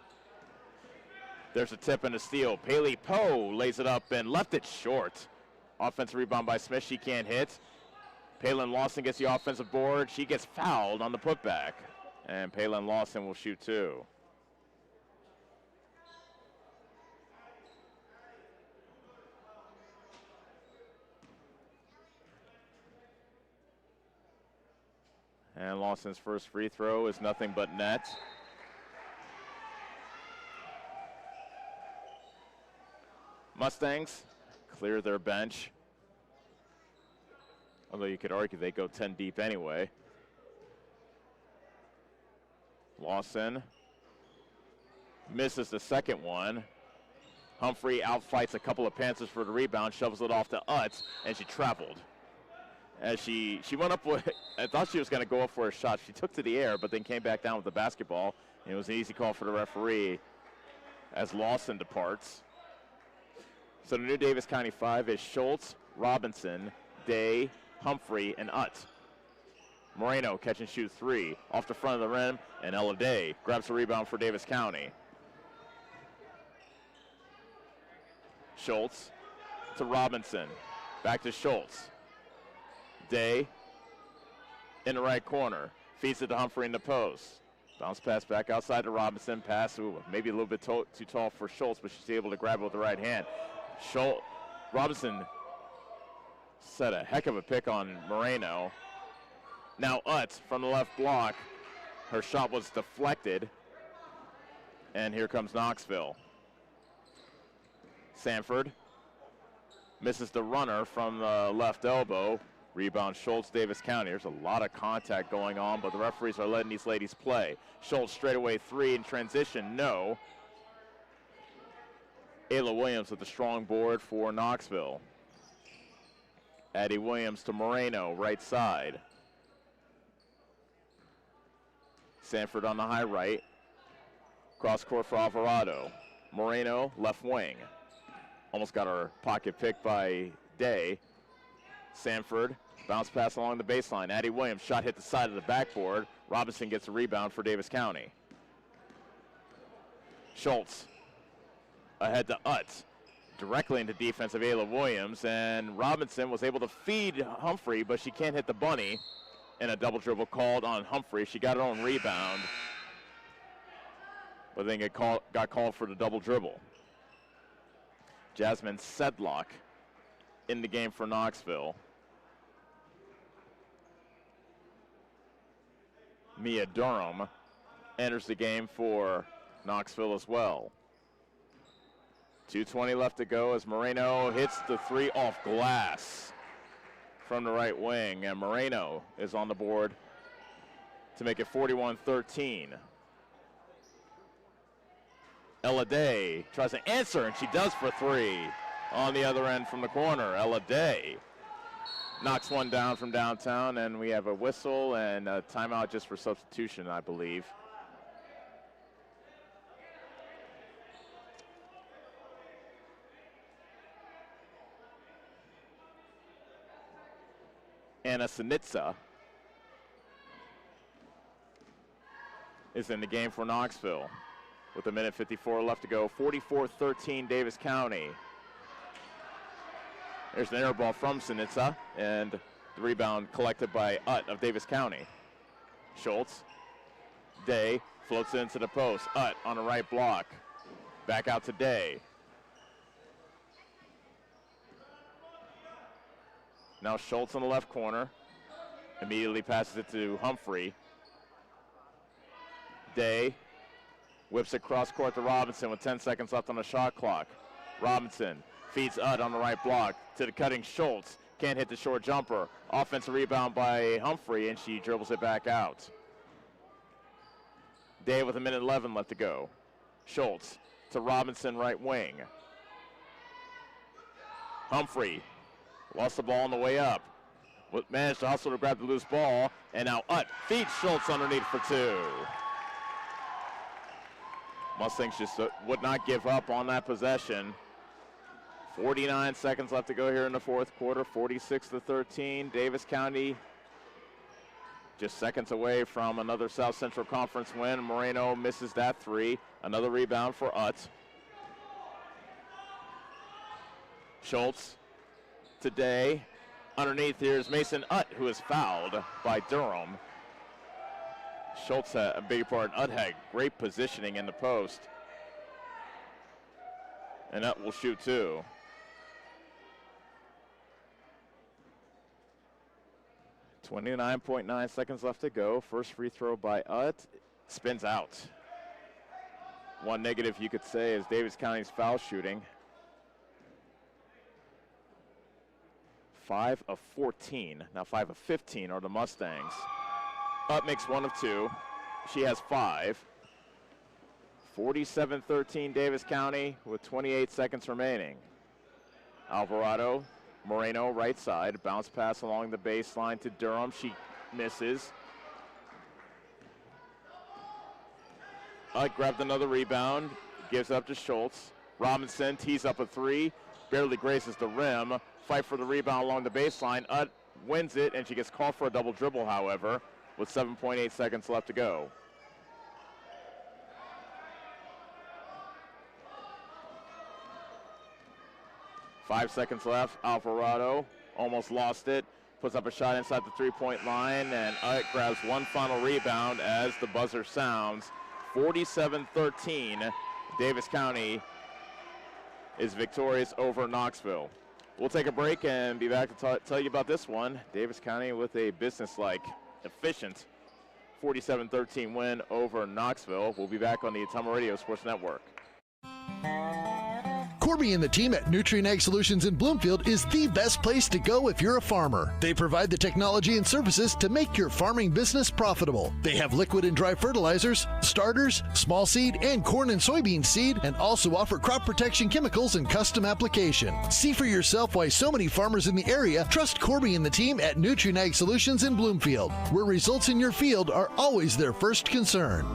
There's a tip and a steal. Paley Poe lays it up and left it short. Offensive rebound by Smith. She can't hit. Palin Lawson gets the offensive board. She gets fouled on the putback. And Palin Lawson will shoot 2. And Lawson's first free throw is nothing but net. Mustangs clear their bench. Although you could argue they go 10 deep anyway. Lawson misses the second one. Humphrey outfights a couple of Panthers for the rebound, shovels it off to Utz, and she traveled. As she went up with, I thought she was going to go up for a shot. She took to the air, but then came back down with the basketball. And it was an easy call for the referee as Lawson departs. So the new Davis County 5 is Schultz, Robinson, Day, Humphrey, and Utz. Moreno catch and shoot 3 off the front of the rim, and Ella Day grabs the rebound for Davis County. Schultz to Robinson, back to Schultz. Day in the right corner, feeds it to Humphrey in the post. Bounce pass back outside to Robinson, pass maybe a little bit too tall for Schultz, but she's able to grab it with the right hand. Robinson set a heck of a pick on Moreno. Now Utz from the left block. Her shot was deflected. And here comes Knoxville. Sanford misses the runner from the left elbow. Rebound Schultz, Davis County. There's a lot of contact going on, but the referees are letting these ladies play. Schultz straightaway 3 in transition, no. Ayla Williams with the strong board for Knoxville. Addie Williams to Moreno, right side. Sanford on the high right. Cross court for Alvarado. Moreno, left wing. Almost got her pocket picked by Day. Sanford, bounce pass along the baseline. Addie Williams, shot hit the side of the backboard. Robinson gets a rebound for Davis County. Schultz ahead to Utz. Directly into defense of Ayla Williams, and Robinson was able to feed Humphrey, but she can't hit the bunny. And a double dribble called on Humphrey. She got her own rebound, but then got called for the double dribble. Jasmine Sedlock in the game for Knoxville. Mia Durham enters the game for Knoxville as well. 2:20 left to go as Moreno hits the 3 off glass from the right wing, and Moreno is on the board to make it 41-13. Ella Day tries to answer, and she does for 3 on the other end from the corner. Ella Day knocks one down from downtown, and we have a whistle and a timeout just for substitution, I believe. Anna Sinitsa is in the game for Knoxville with 1:54 left to go. 44-13 Davis County. There's an air ball from Sinitsa, and the rebound collected by Utt of Davis County. Schultz, Day floats into the post. Utt on the right block. Back out to Day. Now Schultz in the left corner. Immediately passes it to Humphrey. Day whips it cross court to Robinson with 10 seconds left on the shot clock. Robinson feeds Udd on the right block to the cutting Schultz. Can't hit the short jumper. Offensive rebound by Humphrey, and she dribbles it back out. Day with 1:11 left to go. Schultz to Robinson, right wing. Humphrey lost the ball on the way up. Managed to hustle to grab the loose ball, and now Utt feeds Schultz underneath for 2. Mustangs just would not give up on that possession. 49 seconds left to go here in the fourth quarter, 46-13. Davis County just seconds away from another South Central Conference win. Moreno misses that 3. Another rebound for Utt. Schultz today. Underneath here is Mason Utt, who is fouled by Durham. Schultz had a big part. Utt had great positioning in the post. And Utt will shoot two. .9 seconds left to go. First free throw by Utt. Spins out. One negative you could say is Davis County's foul shooting. 5 of 14. Now 5 of 15 are the Mustangs. Utt makes 1 of 2. She has 5. 47-13 Davis County with 28 seconds remaining. Alvarado, Moreno right side. Bounce pass along the baseline to Durham. She misses. Utt grabbed another rebound. Gives up to Schultz. Robinson tees up a 3. Barely graces the rim. Fight for the rebound along the baseline. Utt wins it, and she gets called for a double dribble, however, with 7.8 seconds left to go. Five seconds left. Alvarado almost lost it. Puts up a shot inside the three-point line, and Utt grabs one final rebound as the buzzer sounds. 47-13. Davis County is victorious over Knoxville. We'll take a break and be back to tell you about this one. Davis County with a business-like, efficient 47-13 win over Knoxville. We'll be back on the Ottumwa Radio Sports Network. Corby and the team at Nutrien Ag Solutions in Bloomfield is the best place to go if you're a farmer. They provide the technology and services to make your farming business profitable. They have liquid and dry fertilizers, starters, small seed, and corn and soybean seed, and also offer crop protection chemicals and custom application. See for yourself why so many farmers in the area trust Corby and the team at Nutrien Ag Solutions in Bloomfield, where results in your field are always their first concern.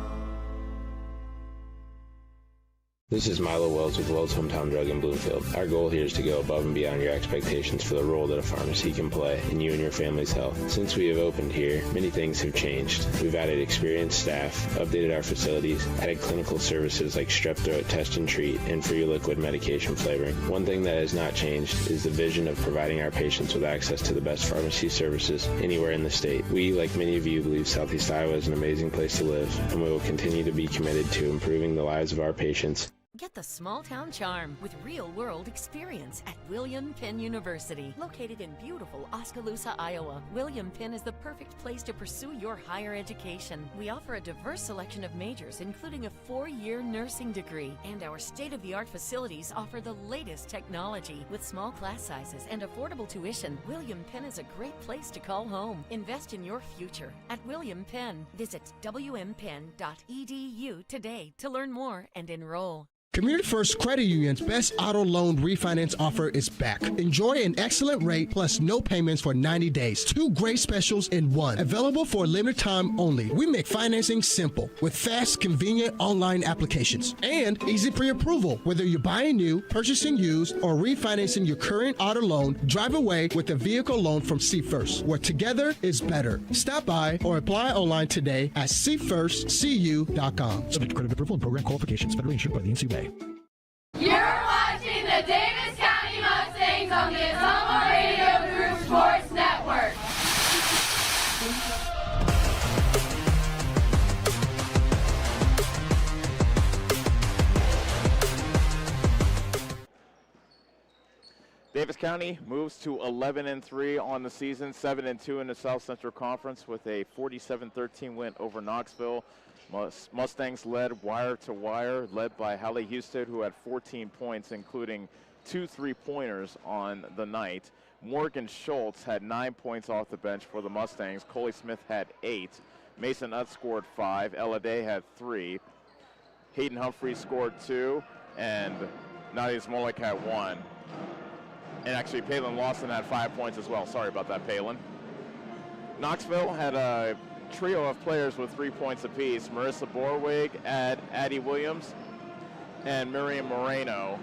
This is Milo Wells with Wells Hometown Drug in Bloomfield. Our goal here is to go above and beyond your expectations for the role that a pharmacy can play in you and your family's health. Since we have opened here, many things have changed. We've added experienced staff, updated our facilities, added clinical services like strep throat test and treat, and free liquid medication flavoring. One thing that has not changed is the vision of providing our patients with access to the best pharmacy services anywhere in the state. We, like many of you, believe Southeast Iowa is an amazing place to live, and we will continue to be committed to improving the lives of our patients. Get the small-town charm with real-world experience at William Penn University. Located in beautiful Oskaloosa, Iowa, William Penn is the perfect place to pursue your higher education. We offer a diverse selection of majors, including a 4-year nursing degree. And our state-of-the-art facilities offer the latest technology. With small class sizes and affordable tuition, William Penn is a great place to call home. Invest in your future at William Penn. Visit wmpenn.edu today to learn more and enroll. Community First Credit Union's best auto loan refinance offer is back. Enjoy an excellent rate plus no payments for 90 days. 2 great specials in one. Available for a limited time only. We make financing simple with fast, convenient online applications and easy pre-approval. Whether you're buying new, purchasing used, or refinancing your current auto loan, drive away with a vehicle loan from See First, where together is better. Stop by or apply online today at seefirstcu.com. Subject to credit approval and program qualifications. Federally insured by the NCUA. You're watching the Davis County Mustangs on the Ottumwa Radio Group Sports Network. Davis County moves to 11-3 on the season, 7-2 in the South Central Conference with a 47-13 win over Knoxville. Mustangs led wire to wire, led by Hallie Husted, who had 14 points, including 2 3-pointers on the night. Morgan Schultz had 9 points off the bench for the Mustangs. Coley Smith had 8. Mason Utt scored 5. Ella Day had 3. Hayden Humphrey scored 2. And Nadia Smolik had 1. And actually, Palin Lawson had 5 points as well. Sorry about that, Palin. Knoxville had a trio of players with 3 points apiece. Marissa Borwig, Addie Williams, and Miriam Moreno.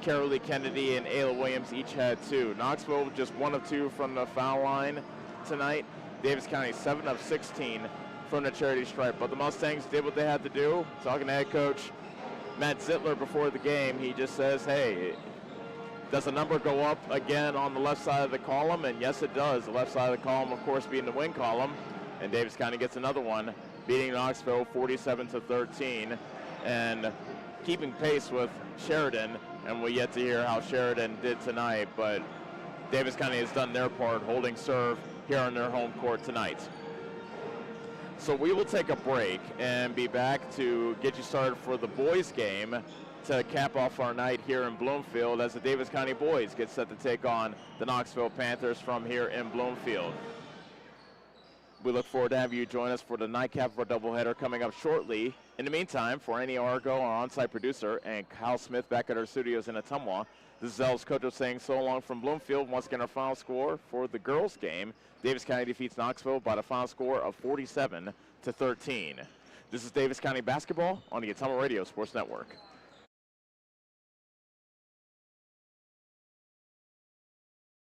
Carolee Kennedy and Ayla Williams each had 2. Knoxville just 1 of 2 from the foul line tonight. Davis County 7 of 16 from the charity stripe. But the Mustangs did what they had to do. Talking to head coach Matt Zittler before the game, he just says, hey, Does the number go up again on the left side of the column? And yes, it does. The left side of the column, of course, being the win column. And Davis County gets another one, beating Knoxville 47-13, and keeping pace with Sheridan. And we'll yet to hear how Sheridan did tonight, but Davis County has done their part, holding serve here on their home court tonight. So we will take a break and be back to get you started for the boys game to cap off our night here in Bloomfield as the Davis County boys get set to take on the Knoxville Panthers from here in Bloomfield. We look forward to having you join us for the nightcap of our doubleheader coming up shortly. In the meantime, for Annie Argo, our on-site producer, and Kyle Smith back at our studios in Ottumwa, this is Els Kojo saying so long from Bloomfield. Once again, our final score for the girls' game. Davis County defeats Knoxville by the final score of 47-13. This is Davis County basketball on the Ottumwa Radio Sports Network.